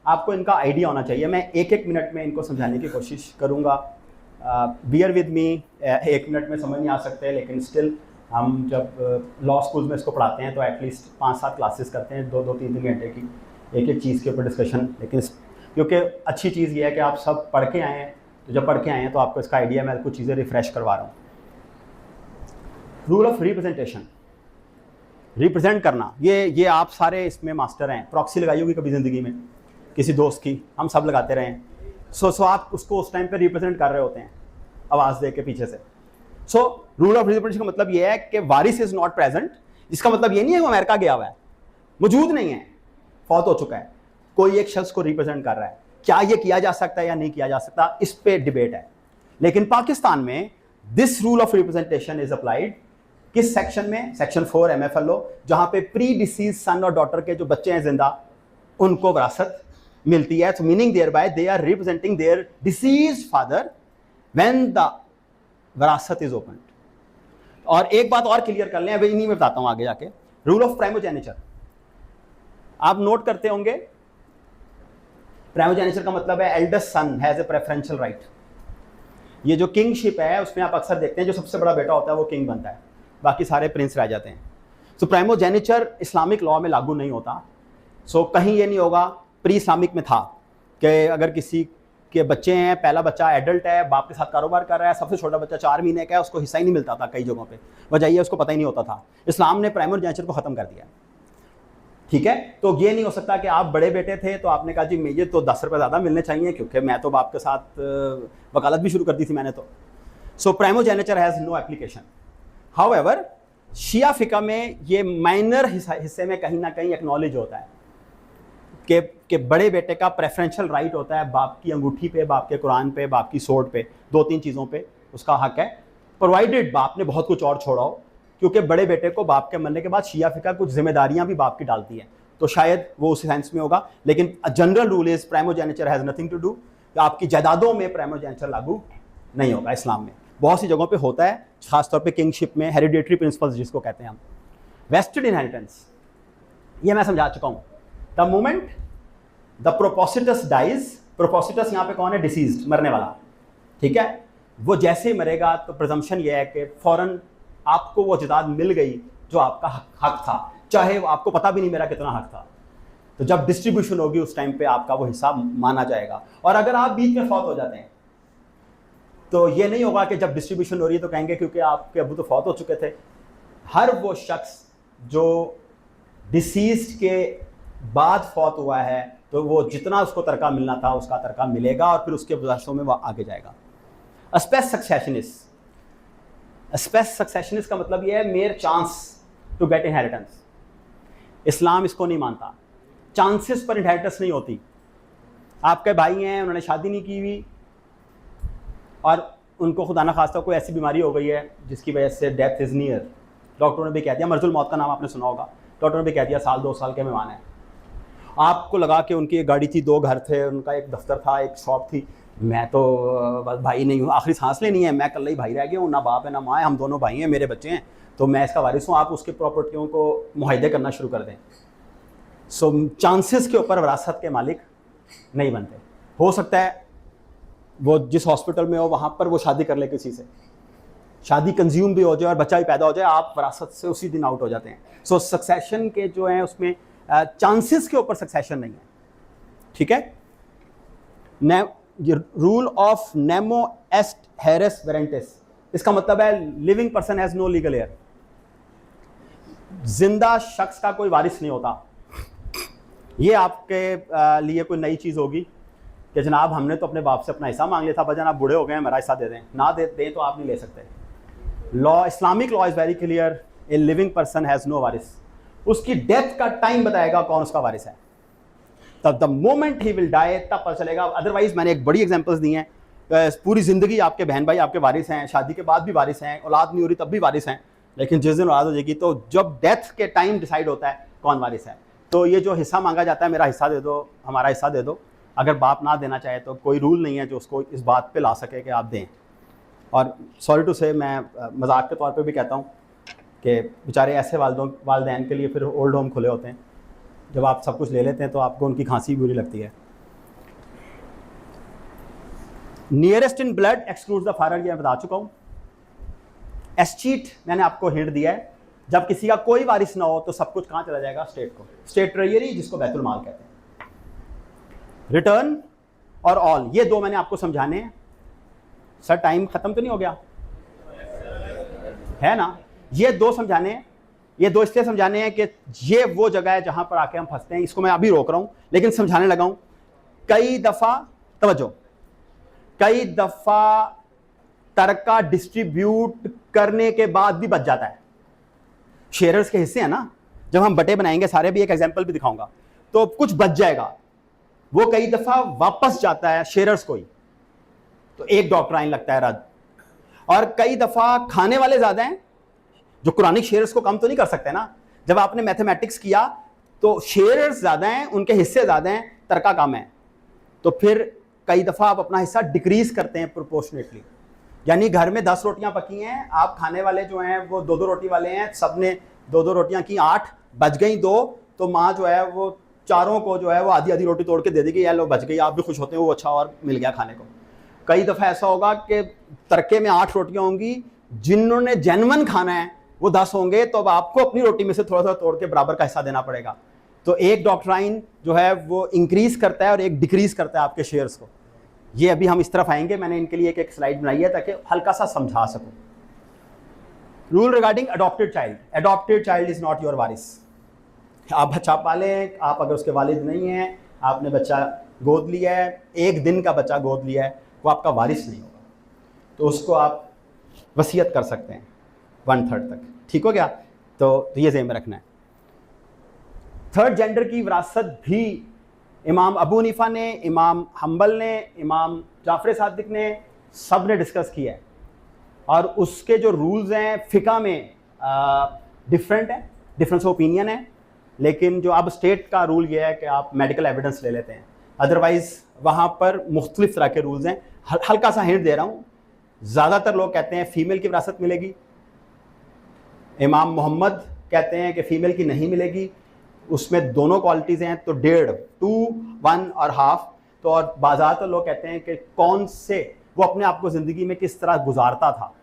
आपको इनका आइडिया होना चाहिए। मैं 1-1 मिनट में इनको समझाने की कोशिश करूंगा। बियर विद मी, 1 मिनट में समझ नहीं आ सकते, लेकिन स्टिल हम जब लॉ स्कूल में इसको पढ़ाते हैं तो एटलीस्ट 5-7 क्लासेस करते हैं, 2-2, 3-3 घंटे की एक चीज़ के ऊपर डिस्कशन। लेकिन क्योंकि अच्छी चीज़ ये है कि आप सब पढ़ के आए हैं, तो जब पढ़ के आए हैं तो आपको इसका आइडिया, मैं कुछ चीज़ें रिफ्रेश करवा रहा हूँ। रूल ऑफ रिप्रेजेंटेशन, रिप्रेजेंट करना, ये आप सारे इसमें मास्टर हैं। प्रॉक्सी लगाई होगी कभी ज़िंदगी में किसी दोस्त की, हम सब लगाते रहे हैं। सो आप उसको उस टाइम पे रिप्रेजेंट कर रहे होते हैं आवाज़ दे के पीछे से। सो रूल ऑफ रिप्रेजेंटेशन का मतलब ये है कि वारिस इज नॉट प्रेजेंट। इसका मतलब ये नहीं है वो अमेरिका गया हुआ है, मौजूद नहीं है, फौत हो चुका है, कोई एक शख्स को रिप्रेजेंट कर रहा है। क्या ये किया जा सकता है या नहीं किया जा सकता, इस पे डिबेट है। लेकिन पाकिस्तान में this rule of representation is applied किस सेक्शन में? सेक्शन 4 MFL लो, जहां पे प्री डिसीज सन और डॉटर के जो बच्चे हैं जिंदा, उनको विरासत मिलती है। Meaning thereby they are representing their deceased father when the विरासत इज ओपन। और एक बात और क्लियर कर लें, अभी इन्हीं में बताता हूं आगे जाके। रूल ऑफ प्राइमोजेनिचर आप नोट करते होंगे। प्राइमोजेनिचर का मतलब है eldest son has a preferential right. ये जो किंगशिप है उसमें आप अक्सर देखते हैं जो सबसे बड़ा बेटा होता है वो किंग बनता है, बाकी सारे प्रिंस रह जाते हैं। सो प्राइमोजेनिचर इस्लामिक लॉ में लागू नहीं होता। सो कहीं ये नहीं होगा, प्री इस्लामिक में था कि अगर किसी के बच्चे हैं, पहला बच्चा एडल्ट है, बाप के साथ कारोबार कर रहा है, सबसे छोटा बच्चा 4 महीने का है, उसको हिस्सा ही नहीं मिलता था कई जगहों पे। वजह ये उसको पता ही नहीं होता था। इस्लाम ने प्राइमोजेनिचर को ख़त्म कर दिया, ठीक है। तो ये नहीं हो सकता कि आप बड़े बेटे थे तो आपने कहा जी मुझे तो 10 रुपये ज़्यादा मिलने चाहिए क्योंकि मैं तो बाप के साथ वकालत भी शुरू कर दी थी मैंने तो। सो प्राइमोजेनिचर हैज़ नो एप्लीकेशन। हाउएवर शिया फिका में ये माइनर हिस्से में कहीं ना कहीं एक्नॉलेज होता है कि बड़े बेटे का प्रेफरेंशियल राइट होता है, बाप की अंगूठी पे, बाप के कुरान पे, बाप की सोट पे, 2-3 चीज़ों पे उसका हक है, प्रोवाइडेड बाप ने बहुत कुछ और छोड़ा हो। क्योंकि बड़े बेटे को बाप के मरने के बाद शिया फिका कुछ जिम्मेदारियां भी बाप की डालती है, तो शायद वो उस सेंस में होगा। लेकिन general rule is primogeniture has nothing to do. आपकी जायदादों में प्राइमोजेनिचर लागू नहीं होगा इस्लाम में। बहुत सी जगहों पे होता है, खासतौर पे किंगशिप में, हेरिडेटरी प्रिंसिपल्स जिसको कहते हैं हम। वेस्टेड इनहेरिटेंस ये मैं समझा चुका हूँ। द मोमेंट द प्रोपोसिटस डाइज, प्रोपोसिटस यहाँ पे कौन है? डिसीज्ड, मरने वाला, ठीक है। वो जैसे ही मरेगा तो प्रिजम्पशन ये है कि फौरन आपको वो जायदाद मिल गई जो आपका हक था, चाहे आपको पता भी नहीं मेरा कितना हक था। तो जब डिस्ट्रीब्यूशन होगी उस टाइम पे आपका वो हिसाब माना जाएगा। और अगर आप बीच में फौत हो जाते हैं तो ये नहीं होगा कि जब डिस्ट्रीब्यूशन हो रही है तो कहेंगे क्योंकि आपके अबू तो फौत हो चुके थे। हर वो शख्स जो डिसीज्ड के बाद फौत हुआ है तो वो जितना उसको तरका मिलना था उसका तरका मिलेगा और फिर उसके वर्षों में वो आगे जाएगा। स्पेस सक्सेशनिस्ट, स्पेस सक्सेशनिस्ट का मतलब ये है major chance to get inheritance. इस्लाम इसको नहीं मानता, चांसेस पर इनहेरिटेंस नहीं होती। आपके भाई हैं, उन्होंने शादी नहीं की हुई और उनको खुदा न खास्ता कोई ऐसी बीमारी हो गई है जिसकी वजह से डेथ इज़ नियर। डॉक्टरों ने भी कह दिया, मर्जुल मौत का नाम आपने सुना होगा, डॉक्टरों ने भी कह दिया 1-2 साल के मेहमान है। आपको लगा कि उनकी एक गाड़ी थी, 2 घर थे, उनका एक दफ्तर था, एक शॉप थी, मैं तो बस भाई नहीं हूँ, आखिरी सांस लेनी है, मैं कल ही भाई रह गया हूँ, ना बाप है ना माँ है, हम दोनों भाई हैं, मेरे बच्चे हैं, तो मैं इसका वारिस हूँ। आप उसके प्रॉपर्टियों को मुआहदे करना शुरू कर दें। सो चांसेस के ऊपर विरासत के मालिक नहीं बनते। हो सकता है वो जिस हॉस्पिटल में हो वहाँ पर वो शादी कर ले किसी से, शादी कंज्यूम भी हो जाए और बच्चा भी पैदा हो जाए, आप विरासत से उसी दिन आउट हो जाते हैं। सो सक्सेशन के जो हैं उसमें चांसेस के ऊपर सक्सेशन नहीं है, ठीक है। रूल ऑफ नेमो एस्ट हेरेस वेरेंटिस, इसका मतलब है living person has no legal heir. जिंदा शख्स का कोई वारिस नहीं होता। ये आपके लिए कोई नई चीज़ होगी कि जनाब हमने तो अपने बाप से अपना हिस्सा मांग लिया था, भजन आप बूढ़े हो गए हैं, मेरा हिस्सा दे दें, ना दें तो आप नहीं ले सकते। Law, Islamic law is very clear, a living person has no वारिस। उसकी डेथ का टाइम बताएगा कौन उसका वारिस है, तब the moment he will die तब पता चलेगा। अदरवाइज मैंने एक बड़ी एग्जांपल्स दी हैं, पूरी ज़िंदगी आपके बहन भाई आपके वारिस हैं, शादी के बाद भी वारिस हैं, औलाद नहीं हो रही तब भी वारिस हैं, लेकिन जिस दिन औलाद हो जाएगी तो जब डेथ के टाइम डिसाइड होता है कौन वारिस है। तो ये जो हिस्सा मांगा जाता है, मेरा हिस्सा दे दो, हमारा हिस्सा दे दो, अगर बाप ना देना चाहे तो कोई रूल नहीं है जो उसको इस बात पे ला सके कि आप दें। और सॉरी टू से, मैं मजाक के तौर पे भी कहता हूँ कि बेचारे ऐसे वालदैन के लिए फिर ओल्ड होम खुले होते हैं, जब आप सब कुछ ले लेते हैं तो आपको उनकी खांसी बुरी लगती है। Nearest in blood excludes the father, ये मैं बता चुका हूँ। एस्चीट मैंने आपको हिंट दिया है, जब किसी का कोई वारिस ना हो तो सब कुछ कहाँ चला जाएगा, स्टेट को, स्टेट ट्रेजरी जिसको बैतुल माल कहते हैं। रिटर्न और ऑल, ये दो मैंने आपको समझाने हैं। सर टाइम खत्म तो नहीं हो गया है ना? ये दो समझाने हैं, ये दो इसलिए समझाने हैं कि ये वो जगह है जहां पर आके हम फंसते हैं। इसको मैं अभी रोक रहा हूं लेकिन समझाने लगा हूं। कई दफा तवज्जो, कई दफा तरका डिस्ट्रीब्यूट करने के बाद भी बच जाता है। शेयर्स के हिस्से हैं ना, जब हम बटे बनाएंगे सारे, भी एक एग्जांपल भी दिखाऊंगा, तो कुछ बच जाएगा, वो कई दफा वापस जाता है शेयर्स को ही, तो एक डॉक्ट्राइन लगता है रद्द। और कई दफा खाने वाले ज्यादा हैं, जो कुरानिक शेयर्स को कम तो नहीं कर सकते ना। जब आपने मैथमेटिक्स किया तो शेयर्स ज्यादा हैं, उनके हिस्से ज्यादा हैं, तरका कम है, तो फिर कई दफा आप अपना हिस्सा डिक्रीज करते हैं प्रोपोर्शनेटली। यानी घर में 10 रोटियां पकी हैं, आप खाने वाले जो हैं वो 2-2 रोटी वाले हैं, सबने 2-2 रोटियां की, 8 बच गई 2, तो माँ जो है वो चारों को जो है वो आधी आधी रोटी तोड़ के दे देगी, यार लो बच गई, आप भी खुश होते हैं, वो अच्छा और मिल गया खाने को। कई दफ़ा ऐसा होगा कि तरके में 8 रोटियां होंगी, जिन्होंने जेन्युइन खाना है वो 10 होंगे, तो अब आपको अपनी रोटी में से थोड़ा थोड़ा तोड़ के बराबर का हिस्सा देना पड़ेगा। तो एक डॉक्ट्राइन जो है वो इंक्रीज करता है और एक डिक्रीज करता है आपके शेयर्स को। ये अभी हम इस तरफ आएंगे, मैंने इनके लिए एक स्लाइड बनाई है ताकि हल्का सा समझा सकूं। Rule regarding adopted child, adopted child is not your वारिस। आप बच्चा पालें, आप अगर उसके वालिद नहीं हैं, आपने बच्चा गोद लिया है, 1 दिन का बच्चा गोद लिया है, वो आपका वारिस नहीं होगा, तो उसको आप वसीयत कर सकते हैं 1/3 तक। ठीक हो गया? तो ये ज़हन में रखना है। थर्ड जेंडर की विरासत भी इमाम अबू हनीफा ने, इमाम हम्बल ने, इमाम जाफर सादिक ने, सब ने डिस्कस किया है, और उसके जो रूल्स हैं फ़िक़ा में डिफरेंट है, डिफरेंस ऑफ ओपिनियन है। लेकिन जो अब स्टेट का रूल ये है कि आप मेडिकल एविडेंस ले लेते हैं, अदरवाइज़ वहाँ पर मुख्तलिफ तरह के रूल्स हैं। हल्का सा हिंट दे रहा हूँ, ज़्यादातर लोग कहते हैं फ़ीमेल की विरासत मिलेगी, इमाम मोहम्मद कहते हैं कि फ़ीमेल की नहीं मिलेगी, उसमें दोनों क्वालिटीज़ हैं, तो 1.5, 2, 1 और हाफ। तो और बाज़ार तो लोग कहते हैं कि कौन से वो अपने आप को ज़िंदगी में किस तरह गुजारता था,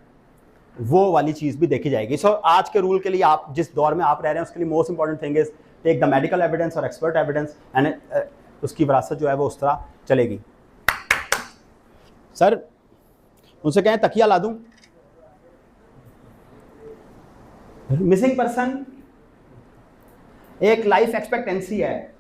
वो वाली चीज़ भी देखी जाएगी। सो आज के रूल के लिए, आप जिस दौर में आप रह रहे हैं उसके लिए most important thing is take the medical evidence और एक्सपर्ट एविडेंस, एंड उसकी विरासत जो है वो उस तरह चलेगी। सर उनसे कहें तकिया ला दूं। मिसिंग पर्सन एक लाइफ एक्सपेक्टेंसी है,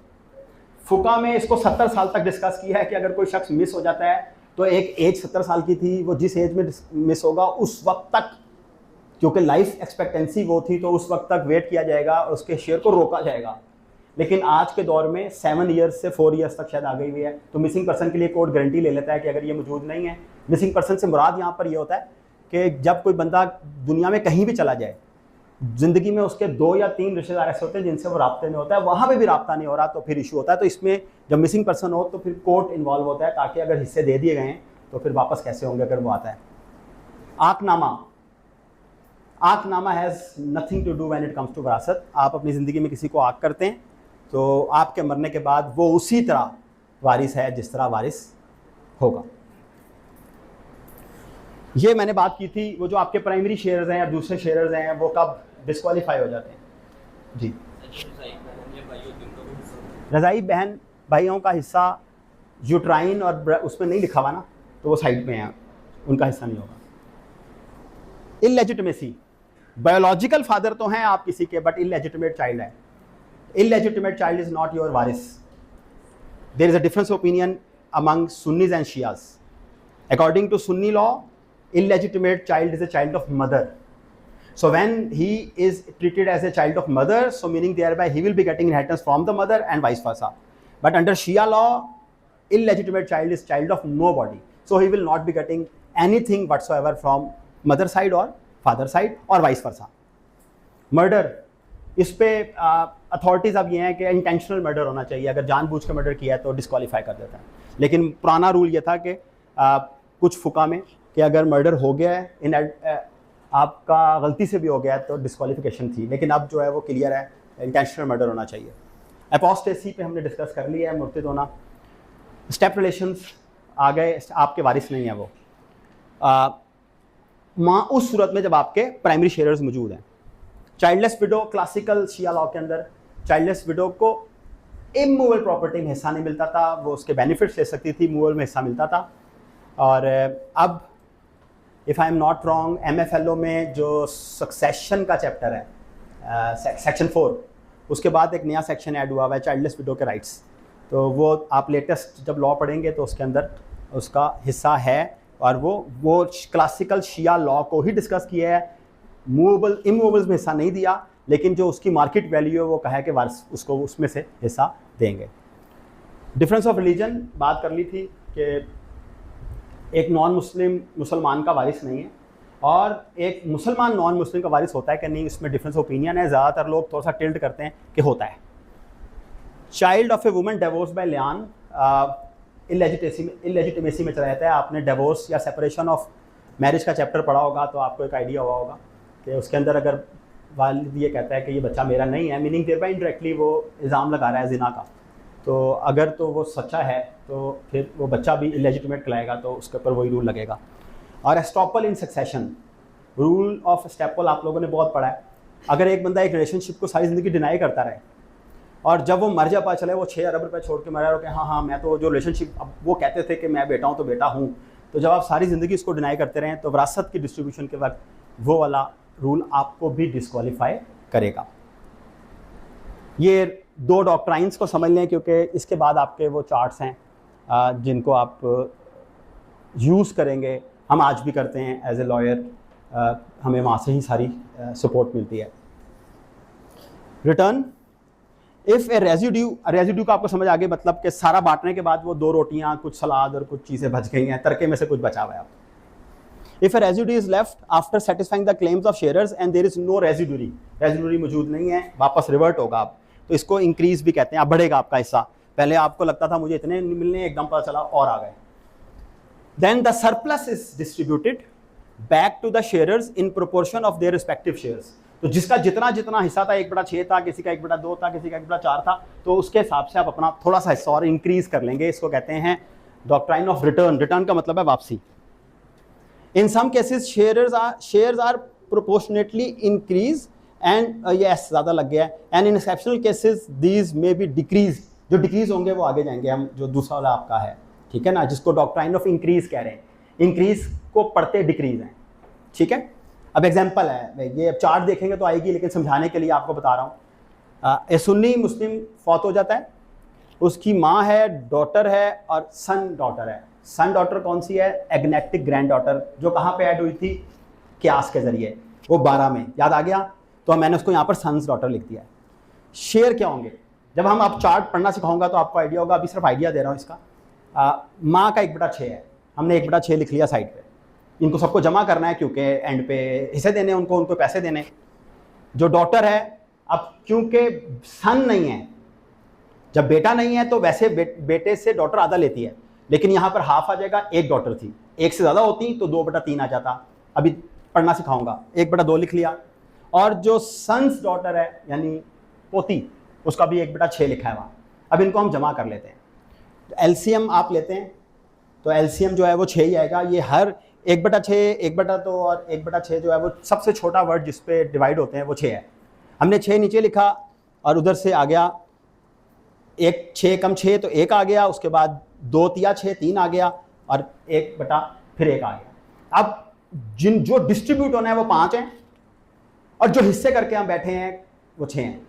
फुका में इसको 70 साल तक डिस्कस किया है कि अगर कोई शख्स मिस हो जाता है तो एक एज 70 साल की थी, वो जिस एज में मिस होगा उस वक्त तक, क्योंकि लाइफ एक्सपेक्टेंसी वो थी, तो उस वक्त तक वेट किया जाएगा और उसके शेयर को रोका जाएगा। लेकिन आज के दौर में 7 ईयर्स से 4 ईयर्स तक शायद आ गई हुई है, तो मिसिंग पर्सन के लिए कोर्ट गारंटी ले लेता है कि अगर ये मौजूद नहीं है। मिसिंग पर्सन से मुराद यहाँ पर ये होता है कि जब कोई बंदा दुनिया में कहीं भी चला जाए, ज़िंदगी में उसके 2 या 3 रिश्तेदार ऐसे होते हैं जिनसे वो राब्ते में होता है, वहाँ पे भी राब्ता नहीं हो रहा तो फिर इशू होता है। तो इसमें जब मिसिंग पर्सन हो तो फिर कोर्ट इन्वॉल्व होता है, ताकि अगर हिस्से दे दिए गए हैं तो फिर वापस कैसे होंगे अगर वो आता है। आकनामा, आकनामा has nothing to do when it comes to विरासत। आप अपनी ज़िंदगी में किसी को आक करते हैं तो आपके मरने के बाद वो उसी तरह वारिस है जिस तरह वारिस होगा। ये मैंने बात की थी, वो जो आपके प्राइमरी शेयर्स हैं या दूसरे शेयर्स हैं वो कब डिस्क्वालीफाई हो जाते हैं। जी, रज़ाई बहन भाइयों का हिस्सा यूट्राइन और उसमें नहीं लिखा हुआ ना, तो वो साइड में है, उनका हिस्सा नहीं होगा। इलेजिटिमेसी, बायोलॉजिकल फादर तो हैं आप किसी के, बट इलेजिटिमेट चाइल्ड है। illegitimate child is not your Waris. There is a difference of opinion among Sunnis and Shias. According to Sunni law, illegitimate child is a child of mother. So when he is treated as a child of mother, so meaning thereby he will be getting inheritance from the mother and vice versa. But under Shia law, illegitimate child is child of nobody. So he will not be getting anything whatsoever from mother side or father side or vice versa. Murder, इस पे authorities अब ये हैं कि intentional murder होना चाहिए, अगर जानबूझ के मर्डर किया है तो डिस्क्वालीफाई कर देता है। लेकिन पुराना रूल ये था कि कुछ फुका में कि अगर मर्डर हो गया है आपका गलती से भी हो गया है तो डिस्क्वालिफिकेशन थी, लेकिन अब जो है वो क्लियर है, इंटेंशनल मर्डर होना चाहिए। अपोस्टेसी पे हमने डिस्कस कर लिया है, मुर्तिद होना। स्टेप रिलेशंस आ गए, आपके वारिस नहीं है वो माँ उस सूरत में जब आपके प्राइमरी शेयर्स मौजूद हैं। चाइल्डलेस विडो, क्लासिकल शिया लॉ के अंदर चाइल्डलेस विडो को इमूवेबल प्रॉपर्टी में हिस्सा नहीं मिलता था, वो उसके बेनिफिट्स ले सकती थी, मूवेबल में हिस्सा मिलता था। और अब if I am not wrong, MFLO में जो सक्सेशन का चैप्टर है सेक्शन 4, उसके बाद एक नया सेक्शन ऐड हुआ हुआ है चाइल्डलेस विडो के राइट्स। तो वो आप लेटेस्ट जब लॉ पढ़ेंगे तो उसके अंदर उसका हिस्सा है, और वो क्लासिकल शिया लॉ को ही डिस्कस किया है। मूवेबल इमूवेबल्स में हिस्सा नहीं दिया, लेकिन जो उसकी मार्केट वैल्यू है वो कहा है कि वारिस उसको उसमें से हिस्सा देंगे। डिफरेंस ऑफ रिलीजन बात कर ली थी कि एक नॉन मुस्लिम मुसलमान का वारिस नहीं है, और एक मुसलमान नॉन मुस्लिम का वारिस होता है कि नहीं, इसमें डिफरेंस ओपिनियन है। ज़्यादातर लोग थोड़ा सा टिल्ट करते हैं कि होता है। Child of a woman divorce by लियान इलेजिटिमेसी में चला जाता है। आपने डिवोर्स या सेपरेशन ऑफ मैरिज का चैप्टर पढ़ा होगा तो आपको एक आइडिया हुआ होगा कि उसके अंदर अगर वालिद ये कहता है कि ये बच्चा मेरा नहीं है, मीनिंग देयर बाय इनडायरेक्टली वो इल्ज़ाम लगा रहा है जिना का, तो अगर तो वो सच्चा है तो फिर वो बच्चा भी इलेजिटिमेट कहलाएगा, तो उसके ऊपर वही रूल लगेगा। और estoppel in succession, rule of एस्टेपल आप लोगों ने बहुत पढ़ा है। अगर एक बंदा एक रिलेशनशिप को सारी ज़िंदगी डिनाई करता रहे और जब वो मर जा पता चले वो 6 अरब रुपये छोड़ के मरा कि हाँ मैं तो जो रिलेशनशिप, अब वो कहते थे कि मैं बेटा हूँ तो बेटा हूँ, तो जब आप सारी ज़िंदगी इसको डिनाई करते रहें तो विरासत की डिस्ट्रीब्यूशन के वक्त वो वाला रूल आपको भी डिस्क्वालीफाई करेगा। ये 2 डॉक्ट्राइंस को समझ लें, क्योंकि इसके बाद आपके वो चार्ट्स हैं जिनको आप यूज़ करेंगे। हम आज भी करते हैं एज ए लॉयर, हमें वहाँ से ही सारी सपोर्ट मिलती है। रिटर्न, इफ़ ए रेजिड्यू का आपको समझ आ गई, मतलब कि सारा बांटने के बाद वो 2 रोटियाँ, कुछ सलाद और कुछ चीज़ें बच गई हैं, तड़के में से कुछ बचा हुआ है। If a residue is left after satisfying the claims of sharers and there is no residuary मौजूद नहीं है, वापस रिवर्ट होगा आप, तो इसको इंक्रीज़ भी कहते हैं। अब बढ़ेगा आपका हिस्सा, पहले आपको लगता था मुझे इतने मिलने, एकदम पता चला और आ गए। Then the surplus is distributed back to the sharers in proportion of their respective shares. तो जिसका जितना जितना हिस्सा था, 1/6 था, किसी का 1/2 था, किसी का 1/4 था, तो उसके हिसाब से आप अपना थोड़ा सा हिस्सा और इंक्रीज कर लेंगे। इसको कहते हैं डॉक्ट्राइन ऑफ रिटर्न। रिटर्न का मतलब है वापसी। In some cases shares are proportionately increase and yes ज़्यादा लग गया है, and in exceptional cases these may be decrease. जो डिक्रीज होंगे वो आगे जाएंगे, हम जो दूसरा वाला आपका है, ठीक है ना, जिसको डॉक्ट्राइन ऑफ इंक्रीज कह रहे हैं। इंक्रीज को पढ़ते डिक्रीज हैं, ठीक है। अब एग्जाम्पल है, ये अब चार्ट देखेंगे तो आएगी, लेकिन समझाने के लिए आपको बता रहा हूँ। ए सुन्नी मुस्लिम फौत हो जाता है, उसकी माँ है, डॉटर है और सन डॉटर है। सन डॉटर कौन सी है? एग्नेटिक ग्रैंड डॉटर, जो कहाँ पे ऐड हुई थी? क्यास के जरिए, वो 12 में। याद आ गया? तो मैंने उसको यहाँ पर सन्स डॉटर लिख दिया है। शेयर क्या होंगे? जब हम आप चार्ट पढ़ना सिखाऊंगा तो आपको आइडिया होगा, अभी सिर्फ आइडिया दे रहा हूँ इसका। माँ का 1/6 है, हमने 1/6 लिख लिया साइड पे। इनको सबको जमा करना है क्योंकि एंड पे हिस्से देने, उनको पैसे देने। जो डॉटर है, अब क्योंकि सन नहीं है, जब बेटा नहीं है तो वैसे बेटे से डॉटर आधा लेती है, लेकिन यहाँ पर हाफ आ जाएगा। 1 डॉटर थी, 1 से ज़्यादा होती तो 2/3 आ जाता। अभी पढ़ना सिखाऊंगा, 1/2 लिख लिया। और जो सन्स डॉटर है यानी पोती, उसका भी 1/6 लिखा है वहाँ। अब इनको हम जमा कर लेते हैं। तो एलसीएम आप लेते हैं तो एलसीएम जो है वो 6 ही आएगा। ये हर 1/6, 1/2 और 1/6 जो है वो सबसे छोटा वर्ड जिस पे डिवाइड होते हैं वो 6 है। हमने 6 नीचे लिखा और उधर से आ गया 1, 6 कम 6 तो 1 आ गया। उसके बाद 2 तिया 6, 3 आ गया और 1/1 आ गया। अब जो डिस्ट्रीब्यूट होना है वो 5 हैं और जो हिस्से करके हम बैठे हैं वो 6 हैं।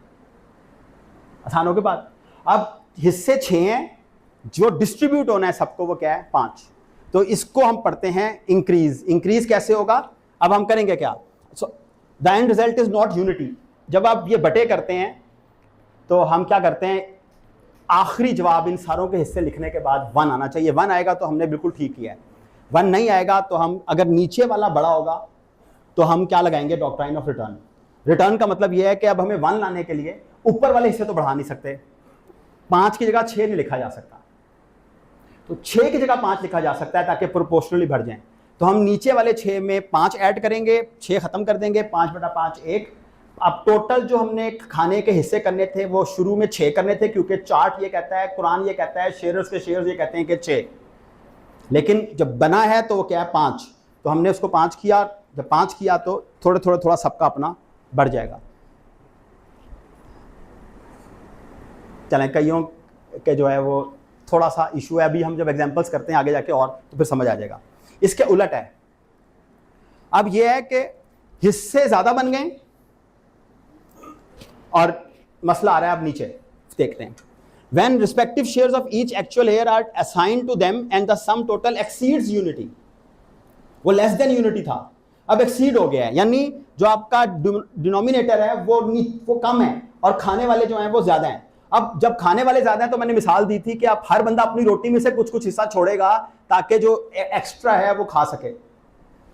आसान हो गई बात। अब हिस्से 6 हैं जो डिस्ट्रीब्यूट होना है सबको वो क्या है 5। तो इसको हम पढ़ते हैं इंक्रीज। इंक्रीज कैसे होगा, अब हम करेंगे क्या, so the end result is not unity. जब आप ये बटे करते हैं तो हम क्या करते हैं, आखिरी जवाब इन सारों के हिस्से लिखने के बाद 1 आना चाहिए। 1 आएगा तो हमने बिल्कुल ठीक किया है। 1 नहीं आएगा तो हम, अगर नीचे वाला बड़ा होगा तो हम क्या लगाएंगे, डॉक्ट्राइन ऑफ रिटर्न। रिटर्न का मतलब यह है कि अब हमें 1 लाने के लिए ऊपर वाले हिस्से तो बढ़ा नहीं सकते, 5 की जगह 6 नहीं लिखा जा सकता, तो 6 की जगह 5 लिखा जा सकता है ताकि प्रोपोर्शनली बढ़ जाए। तो हम नीचे वाले 6 में 5 ऐड करेंगे, 6 खत्म कर देंगे, 5/5 1। अब टोटल जो हमने खाने के हिस्से करने थे वो शुरू में 6 करने थे, क्योंकि चार्ट ये कहता है, कुरान ये कहता है, शेयर्स के शेयर्स ये कहते हैं कि 6, लेकिन जब बना है तो वो क्या है 5। तो हमने उसको 5 किया, जब 5 किया तो थोड़ा सबका अपना बढ़ जाएगा। चलें, कईयों के जो है वो थोड़ा सा इशू है, अभी हम जब एग्जांपल्स करते हैं आगे जाके और तो फिर समझ आ जाएगा। इसके उलट है, अब ये है कि हिस्से ज्यादा बन गए और मसला आ रहा है, अब नीचे देखते हैं। When respective shares of each actual heir are assigned to them and the sum total exceeds unity, वो लेस देन यूनिटी था, अब एक्सीड हो गया है, यानी जो आपका डिनोमिनेटर है वो कम है और खाने वाले जो हैं वो ज्यादा हैं। अब जब खाने वाले ज्यादा हैं तो मैंने मिसाल दी थी कि आप हर बंदा अपनी रोटी में से कुछ कुछ हिस्सा छोड़ेगा ताकि जो एक्स्ट्रा है वो खा सके।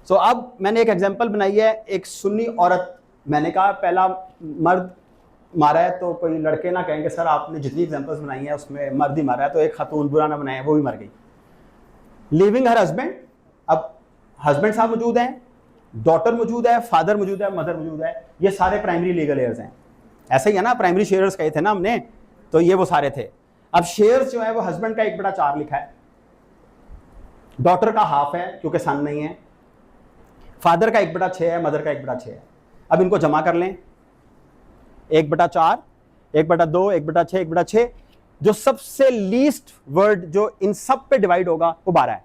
सो अब मैंने एक एग्जांपल बनाई है, एक सुन्नी औरत, मैंने कहा पहला मर्द मारा है तो कोई लड़के ना कहेंगे सर आपने जितनी एग्जांपल्स बनाई हैं उसमें मर्द ही मारा है, तो एक खातून बुरा ना बनाए, वो भी मर गई। लिविंग हर हस्बैंड, अब हस्बैंड साहब मौजूद हैं, डॉटर मौजूद है, फादर मौजूद है, मदर मौजूद है, ये सारे प्राइमरी लीगल हेयर्स हैं। ऐसे ही है ना, प्राइमरी शेयर्स कहे थे ना हमने, तो ये वो सारे थे। अब शेयर्स जो है वो हस्बैंड का 1/4 लिखा है, डॉटर का हाफ है क्योंकि सन नहीं है, फादर का 1/6 है, मदर का 1/6 है। अब इनको जमा कर लें, 1/4, 1/2, 1/6, 1/6। जो सबसे लीस्ट वर्ड जो इन सब पे डिवाइड होगा वो 12 है।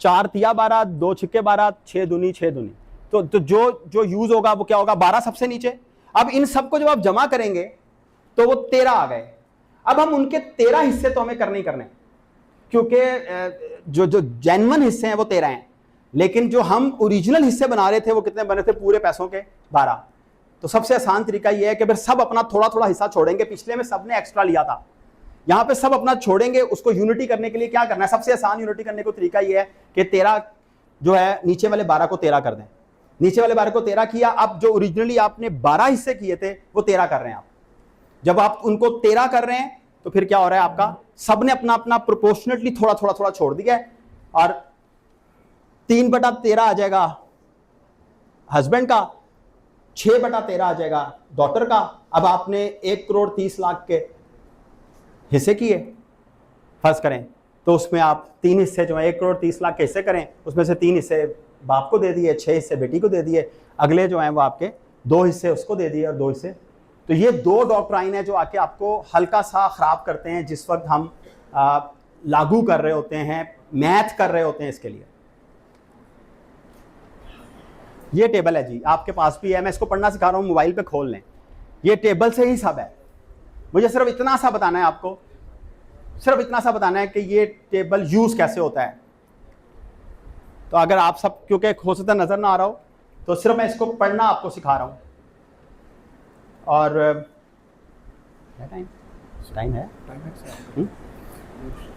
4 तिया 12, 2 छिक्के 12, 6 दूनी 6 दूनी। तो जो यूज होगा वो क्या होगा, 12 सबसे नीचे। अब इन सबको जब आप जमा करेंगे तो वो 13 आ गए। अब हम उनके 13 हिस्से तो हमें करने ही करने, क्योंकि जो जेन्युइन हिस्से हैं वो 13 हैं, लेकिन जो हम ओरिजिनल हिस्से बना रहे थे वो कितने बने थे, पूरे पैसों के 12। तो सबसे आसान तरीका यह है कि फिर सब अपना थोड़ा हिस्सा छोड़ेंगे। पिछले में सबने एक्स्ट्रा लिया था, यहां पे सब अपना छोड़ेंगे। उसको यूनिटी करने के लिए क्या करना है, सबसे आसान यूनिटी करने को तरीका यह है कि 13 जो है नीचे वाले 12 को 13 कर दें। नीचे वाले 12 को 13 किया, अब जो ओरिजिनली आपने 12 हिस्से किए थे वो 13 कर रहे हैं आप। जब आप उनको 13 कर रहे हैं तो फिर क्या हो रहा है, आपका सबने अपना अपना प्रोपोर्शनेटली थोड़ा छोड़ दिया है, और 3/13 आ जाएगा हस्बैंड का, 6/13 आ जाएगा डॉटर का। अब आपने 1,30,00,000 के हिस्से किए फर्ज करें, तो उसमें आप 3 हिस्से जो है 1,30,00,000 के हिस्से करें, उसमें से 3 हिस्से बाप को दे दिए, 6 हिस्से बेटी को दे दिए, अगले जो हैं वो आपके 2 हिस्से उसको दे दिए और 2 हिस्से। तो ये 2 डॉक्ट्राइन है जो आके आपको हल्का सा खराब करते हैं जिस वक्त हम लागू कर रहे होते हैं, मैथ कर रहे होते हैं इसके लिए। ये टेबल है जी, आपके पास भी है, मैं इसको पढ़ना सिखा रहा हूँ, मोबाइल पे खोल लें। ये टेबल से ही सब है, मुझे सिर्फ इतना सा बताना है आपको, सिर्फ इतना सा बताना है कि ये टेबल यूज कैसे होता है। तो अगर आप सब, क्योंकि हो सकता नजर ना आ रहा हो, तो सिर्फ मैं इसको पढ़ना आपको सिखा रहा हूँ। और टाइम है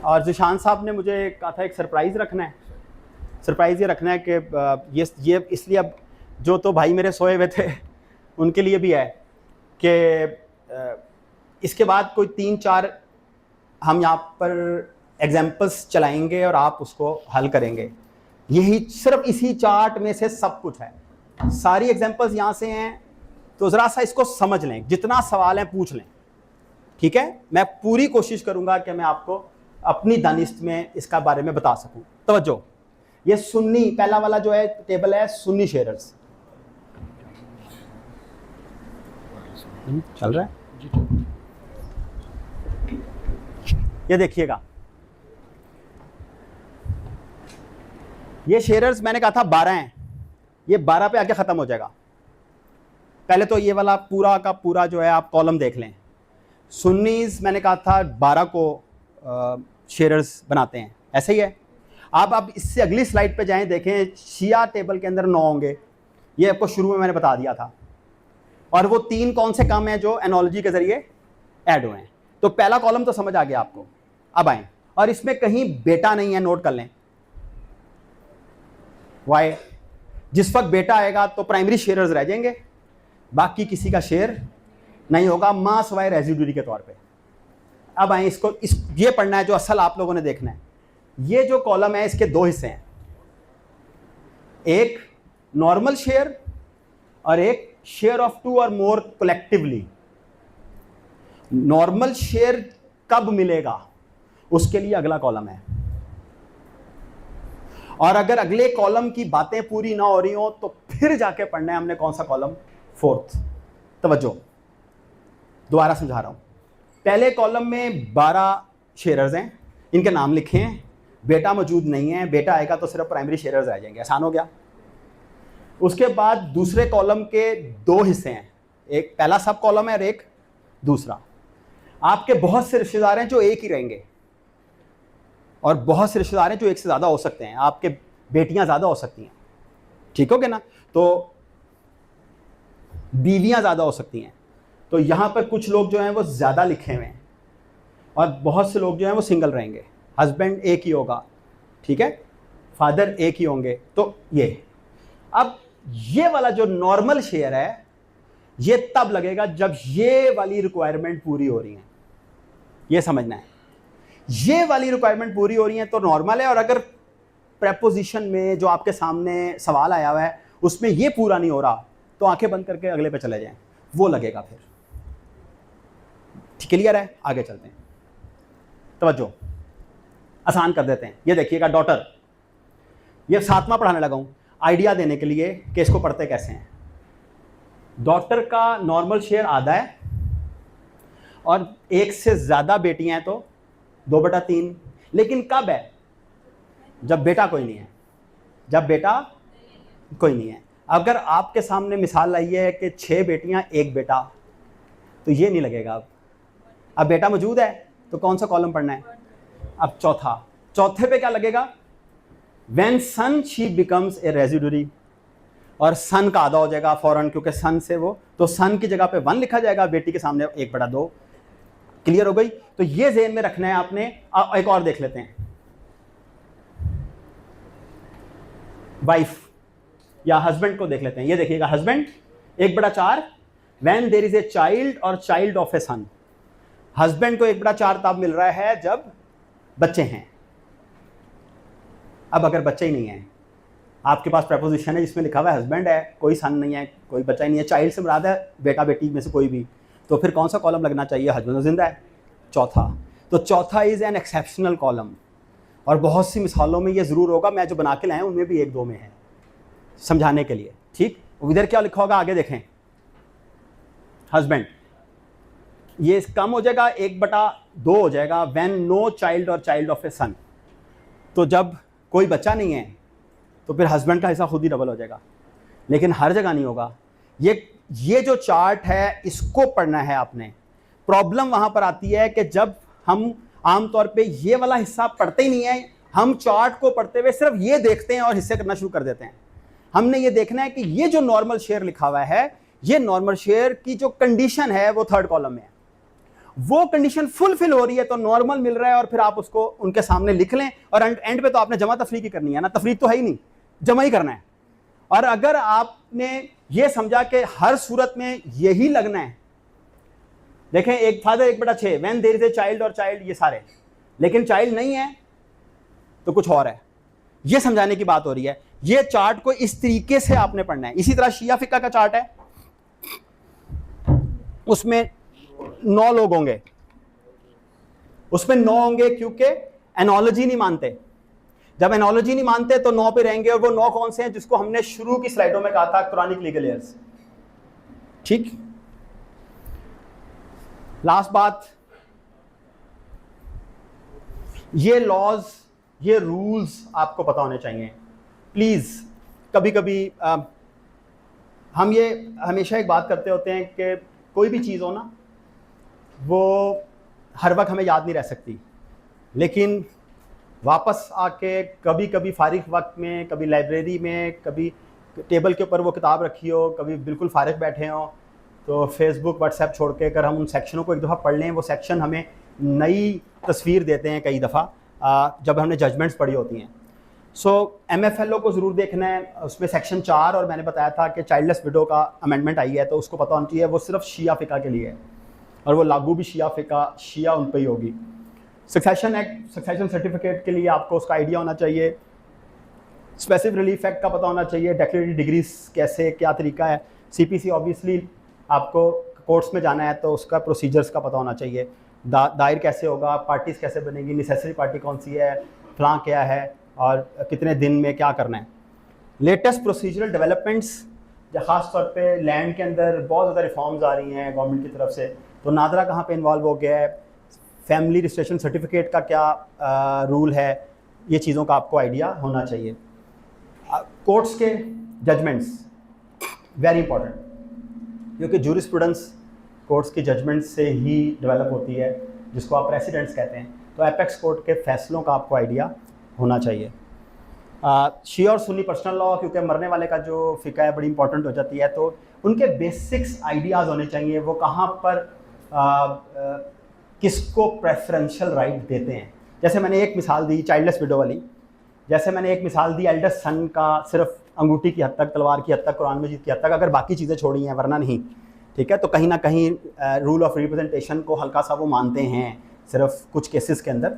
और जिशान साहब ने मुझे कहा था एक सरप्राइज रखना है। सरप्राइज ये रखना है कि ये इसलिए, अब जो तो भाई मेरे सोए हुए थे उनके लिए भी है कि इसके बाद कोई 3-4 हम यहाँ पर एग्जाम्पल्स चलाएंगे और आप उसको हल करेंगे। यही सिर्फ इसी चार्ट में से सब कुछ है, सारी एग्जाम्पल्स यहाँ से हैं। तो ज़रा सा इसको समझ लें, जितना सवाल है पूछ लें, ठीक है। मैं पूरी कोशिश करूँगा कि मैं आपको अपनी दानिश में इसका बारे में बता सकूँ। तवज्जो, ये सुन्नी पहला वाला जो है टेबल है सुन्नी शेयर्स चल रहा है। ये देखिएगा, ये शेयर्स मैंने कहा था 12 हैं, ये 12 पे आके ख़त्म हो जाएगा। पहले तो ये वाला पूरा का पूरा जो है आप कॉलम देख लें। सुन्नीज मैंने कहा था 12 को शेयरर्स बनाते हैं, ऐसे ही है। आप इससे अगली स्लाइड पे जाएं, देखें शिया टेबल के अंदर 9 होंगे, ये आपको शुरू में मैंने बता दिया था। और वो 3 कौन से काम हैं जो एनालॉजी के जरिए ऐड हुए हैं। तो पहला कॉलम तो समझ आ गया आपको। अब आए, और इसमें कहीं बेटा नहीं है, नोट कर लें। वाई? जिस वक्त बेटा आएगा तो प्राइमरी शेयरर्स रह जाएंगे, बाकी किसी का शेयर नहीं होगा, मास वाई रेजिड्यूरी के तौर पे। अब आए ये पढ़ना है जो असल आप लोगों ने देखना है। ये जो कॉलम है इसके 2 हिस्से हैं, एक नॉर्मल शेयर और एक शेयर ऑफ 2 और मोर कलेक्टिवली। नॉर्मल शेयर कब मिलेगा उसके लिए अगला कॉलम है, और अगर अगले कॉलम की बातें पूरी ना हो रही हो तो फिर जाके पढ़ना है हमने कौन सा कॉलम, 4th। तवज्जो, दोबारा समझा रहा हूं। पहले कॉलम में 12 शेयरर्स हैं, इनके नाम लिखे हैं, बेटा मौजूद नहीं है, बेटा आएगा तो सिर्फ प्राइमरी शेयरर्स आ जाएंगे, आसान हो गया। उसके बाद दूसरे कॉलम के 2 हिस्से हैं, एक पहला सब कॉलम है और एक दूसरा। आपके बहुत से रिश्तेदार हैं जो एक ही रहेंगे, और बहुत से रिश्तेदार हैं जो एक से ज़्यादा हो सकते हैं, आपके बेटियां ज़्यादा हो सकती हैं, ठीक हो गया ना, तो बीवियां ज़्यादा हो सकती हैं। तो यहाँ पर कुछ लोग जो हैं वो ज़्यादा लिखे हुए हैं, और बहुत से लोग जो हैं वो सिंगल रहेंगे, हस्बैंड एक ही होगा, ठीक है, फादर एक ही होंगे। तो ये अब ये वाला जो नॉर्मल शेयर है ये तब लगेगा जब ये वाली रिक्वायरमेंट पूरी हो रही है, ये समझना है। ये वाली रिक्वायरमेंट पूरी हो रही है तो नॉर्मल है, और अगर प्रेपोजिशन में जो आपके सामने सवाल आया हुआ है उसमें ये पूरा नहीं हो रहा तो आंखें बंद करके अगले पे चले जाएं, वो लगेगा फिर। क्लियर है? आगे चलते हैं, तवज्जो, आसान कर देते हैं। ये देखिएगा डॉटर, ये 7वां पढ़ाने लगा हूं आइडिया देने के लिए कि इसको पढ़ते कैसे हैं। डॉटर का नॉर्मल शेयर आधा है, और एक से ज्यादा बेटियां हैं तो 2/3। लेकिन कब है? जब बेटा कोई नहीं है, जब बेटा कोई नहीं है। अगर आपके सामने मिसाल आई है कि 6 बेटियां 1 बेटा, तो ये नहीं लगेगा। अब बेटा मौजूद है तो कौन सा कॉलम पढ़ना है? अब चौथे पे क्या लगेगा? When son she becomes a residuary, और सन का आधा हो जाएगा फौरन, क्योंकि सन से वो, तो सन की जगह पे 1 लिखा जाएगा, बेटी के सामने 1/2। क्लियर हो गई? तो ये ज़हन में रखना है आपने। एक और देख लेते हैं, वाइफ या हस्बैंड को देख लेते हैं। ये देखिएगा husband 1/4 when there is a child और child of a son. Husband को 1/4 तब मिल रहा है जब बच्चे हैं। अब अगर बच्चे ही नहीं है, आपके पास प्रपोजिशन है जिसमें लिखा हुआ है हस्बैंड है, कोई सन नहीं है, कोई बच्चा ही नहीं है, चाइल्ड से मुराद है बेटा बेटी में से कोई भी, तो फिर कौन सा कॉलम लगना चाहिए? हस्बैंड जिंदा है, चौथा। तो चौथा इज़ एन एक्सेप्शनल कॉलम, और बहुत सी मिसालों में ये ज़रूर होगा, मैं जो बना के लाया उनमें भी 1-2 में है समझाने के लिए, ठीक। इधर क्या लिखा होगा आगे देखें, हस्बैंड, ये कम हो जाएगा, 1/2 हो जाएगा व्हेन नो चाइल्ड और चाइल्ड ऑफ ए सन। तो जब कोई बच्चा नहीं है तो फिर हस्बैंड का हिस्सा खुद ही डबल हो जाएगा, लेकिन हर जगह नहीं होगा। ये जो चार्ट है इसको पढ़ना है आपने। प्रॉब्लम वहां पर आती है कि जब हम आमतौर पे ये वाला हिस्सा पढ़ते ही नहीं है, हम चार्ट को पढ़ते हुए सिर्फ ये देखते हैं और हिस्से करना शुरू कर देते हैं। हमने ये देखना है कि ये जो नॉर्मल शेयर लिखा हुआ है, ये नॉर्मल शेयर की जो कंडीशन है वो 3rd कॉलम में है। वो कंडीशन फुलफिल हो रही है तो नॉर्मल मिल रहा है, और फिर आप उसको उनके सामने लिख लें, और एंड पे तो आपने जमा तफरीक ही करनी है ना, तफरीक तो है ही नहीं, जमा ही करना है। और अगर आपने ये समझा कि हर सूरत में यही लगना है, देखें एक father 1/6 when there is a child और चाइल्ड, ये सारे, लेकिन चाइल्ड नहीं है तो कुछ और है, ये समझाने की बात हो रही है। ये चार्ट को इस तरीके से आपने पढ़ना है। इसी तरह शिया फिका का चार्ट है, उसमें 9 लोग होंगे, उसमें 9 होंगे क्योंकि एनोलॉजी नहीं मानते। जब एनोलॉजी नहीं मानते तो 9 पे रहेंगे, और वो 9 कौन से हैं जिसको हमने शुरू की स्लाइडों में कहा था, कुरानिक लीगल एयर्स, ठीक। लास्ट बात, ये लॉज, ये रूल्स आपको पता होने चाहिए प्लीज। कभी कभी हम ये हमेशा एक बात करते होते हैं कि कोई भी चीज़ हो ना, वो हर वक्त हमें याद नहीं रह सकती। लेकिन वापस आके कभी कभी फारिग वक्त में, कभी लाइब्रेरी में, कभी टेबल के ऊपर वो किताब रखी हो, कभी बिल्कुल फारिग बैठे हों, तो फेसबुक व्हाट्सएप छोड़ के अगर हम उन सेक्शनों को एक दफ़ा पढ़ लें, वो सेक्शन हमें नई तस्वीर देते हैं कई दफ़ा जब हमने जजमेंट्स पढ़ी होती हैं। सो MFLO को ज़रूर देखना है, उसमें सेक्शन 4 और मैंने बताया था कि चाइल्डलेस विडो का अमेंडमेंट आई है, तो उसको पता होना चाहिए वो सिर्फ शिया फ़िका के लिए है और वो लागू भी शिया उन पर ही होगी। सक्सेशन एक्ट, सक्सेशन सर्टिफिकेट के लिए आपको उसका आइडिया होना चाहिए, स्पेसिफिक रिलीफ एक्ट का पता होना चाहिए, डेक्लेरेटरी डिग्रीज कैसे क्या तरीका है, CPC ऑब्वियसली आपको कोर्ट्स में जाना है तो उसका प्रोसीजर्स का पता होना चाहिए, दायर कैसे होगा, पार्टीज़ कैसे बनेगी, नेसेसरी पार्टी कौन सी है, फलां क्या है और कितने दिन में क्या करना है। लेटेस्ट प्रोसीजरल डेवलपमेंट्स, ख़ास तौर पे लैंड के अंदर बहुत ज़्यादा रिफॉर्म्स आ रही हैं गवर्नमेंट की तरफ से, तो नादरा कहाँ पे इन्वॉल्व हो गया है, फैमिली रजिस्ट्रेशन सर्टिफिकेट का क्या रूल है, ये चीज़ों का आपको आइडिया होना चाहिए। कोर्ट्स के जजमेंट्स वेरी इंपॉर्टेंट, क्योंकि जूरिस्प्रूडेंस कोर्ट्स की जजमेंट से ही डेवलप होती है, जिसको आप प्रेसिडेंट्स कहते हैं। तो एपेक्स कोर्ट के फैसलों का आपको आइडिया होना चाहिए। शिया और सुन्नी पर्सनल लॉ, क्योंकि मरने वाले का जो फ़िका है बड़ी इंपॉर्टेंट हो जाती है, तो उनके बेसिक्स आइडियाज़ होने चाहिए, वो कहाँ पर किसको प्रेफरेंशियल राइट देते हैं। जैसे मैंने एक मिसाल दी चाइल्डलेस विडो वाली, जैसे मैंने एक मिसाल दी एल्डेस्ट सन का, सिर्फ अंगूठी की हद तक, तलवार की हद तक, कुरान मजीद की हद तक, अगर बाकी चीज़ें छोड़ी हैं वरना नहीं, ठीक है। तो कहीं ना कहीं रूल ऑफ रिप्रेजेंटेशन को हल्का सा वो मानते हैं सिर्फ कुछ केसेस के अंदर,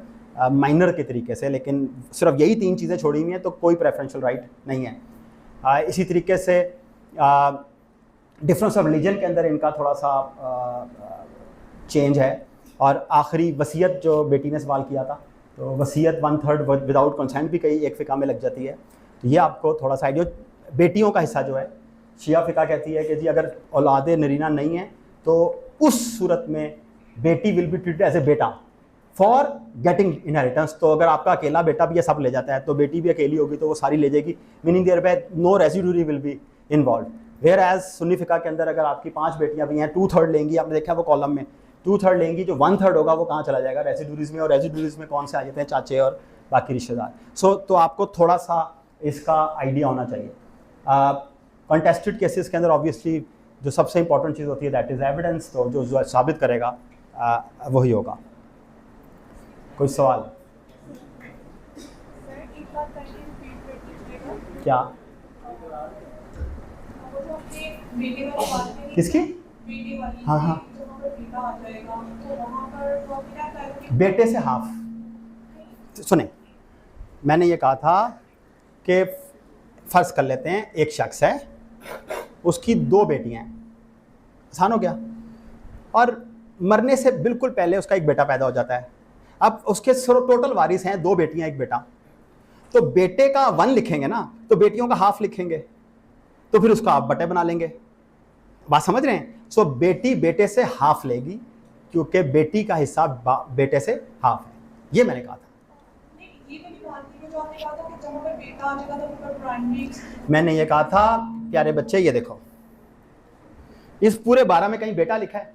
माइनर के तरीके से, लेकिन सिर्फ यही 3 चीज़ें छोड़ी हुई हैं तो कोई प्रेफरेंशियल राइट नहीं है। इसी तरीके से डिफरेंस ऑफ रिलीजन के अंदर इनका थोड़ा सा चेंज है। और आखिरी वसीयत जो बेटी ने सवाल किया था, तो वसीयत 1/3 विदाउट कंसेंट भी कई एक फ़िका में लग जाती है, तो ये आपको थोड़ा सा आइडिया। बेटियों का हिस्सा जो है, शिया फ़िका कहती है कि जी अगर औलाद नरीना नहीं है तो उस सूरत में बेटी will be treated as a बेटा फॉर गेटिंग इनहेरिटेंस। तो अगर आपका अकेला बेटा भी ये सब ले जाता है तो बेटी भी अकेली होगी तो वो सारी ले जाएगी, meaning thereby no residuary will be involve. Whereas सुन्नी फ़िका के अंदर अगर आपकी 5 बेटियां भी हैं, 2/3 लेंगी, आपने देखा वो कॉलम में 2/3 लेंगी, जो 1/3 होगा वो कहाँ चला जाएगा, रेजिड्यूरीज में, और रेजिड्यूरीज में कौन से आ जाते हैं, चाचे और बाकी रिश्तेदार। तो आपको थोड़ा सा इसका आइडिया होना चाहिए। कॉन्टेस्टेड केसेस के अंदर ऑब्वियसली जो सबसे इंपॉर्टेंट चीज़ होती है दैट इज़ एविडेंस, तो जो साबित करेगा वही होगा। कोई सवाल? क्या? किसकी? हाँ हाँ, बेटे से हाफ। सुने, मैंने ये कहा था कि फ़र्ज़ कर लेते हैं एक शख्स है, उसकी 2 बेटियां हैं, आसान हो गया, और मरने से बिल्कुल पहले उसका एक बेटा पैदा हो जाता है। अब उसके टोटल वारिस हैं 2 बेटियां 1 बेटा, तो बेटे का 1 लिखेंगे ना, तो बेटियों का हाफ लिखेंगे, तो फिर उसका आप बटे बना लेंगे। बात समझ रहे हैं? सो बेटी बेटे से हाफ लेगी, क्योंकि बेटी का हिस्सा बेटे से हाफ है, ये मैंने कहा था। मैंने ये कहा था प्यारे बच्चे, ये देखो इस पूरे 12 में कहीं बेटा लिखा है?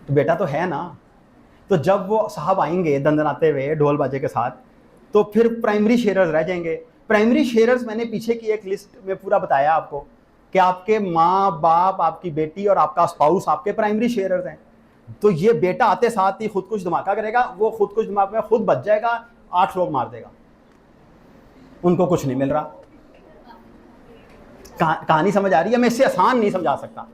तो बेटा तो है ना। तो जब वो साहब आएंगे दंदनाते हुए ढोल बाजे के साथ, तो फिर प्राइमरी शेयरर्स रह जाएंगे। प्राइमरी शेयरर्स मैंने पीछे की एक लिस्ट में पूरा बताया आपको कि आपके माँ बाप, आपकी बेटी और आपका स्पाउस आपके प्राइमरी शेयरर्स हैं। तो ये बेटा आते साथ ही खुद कुछ धमाका करेगा, वो खुद कुछ धमाके में खुद बच जाएगा, 8 लोग मार देगा, उनको कुछ नहीं मिल रहा। कहानी समझ आ रही है? मैं इससे आसान नहीं समझा सकता।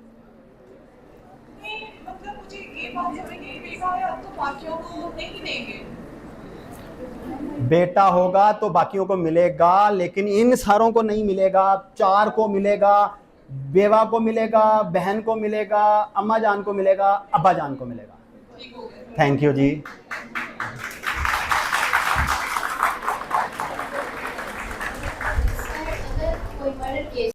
बेटा होगा तो बाकियों को मिलेगा, लेकिन इन सारों को नहीं मिलेगा। 4 को मिलेगा, बेवा को मिलेगा, बहन को मिलेगा, अम्मा जान को मिलेगा, अब्बा जान को मिलेगा। Thank you ji.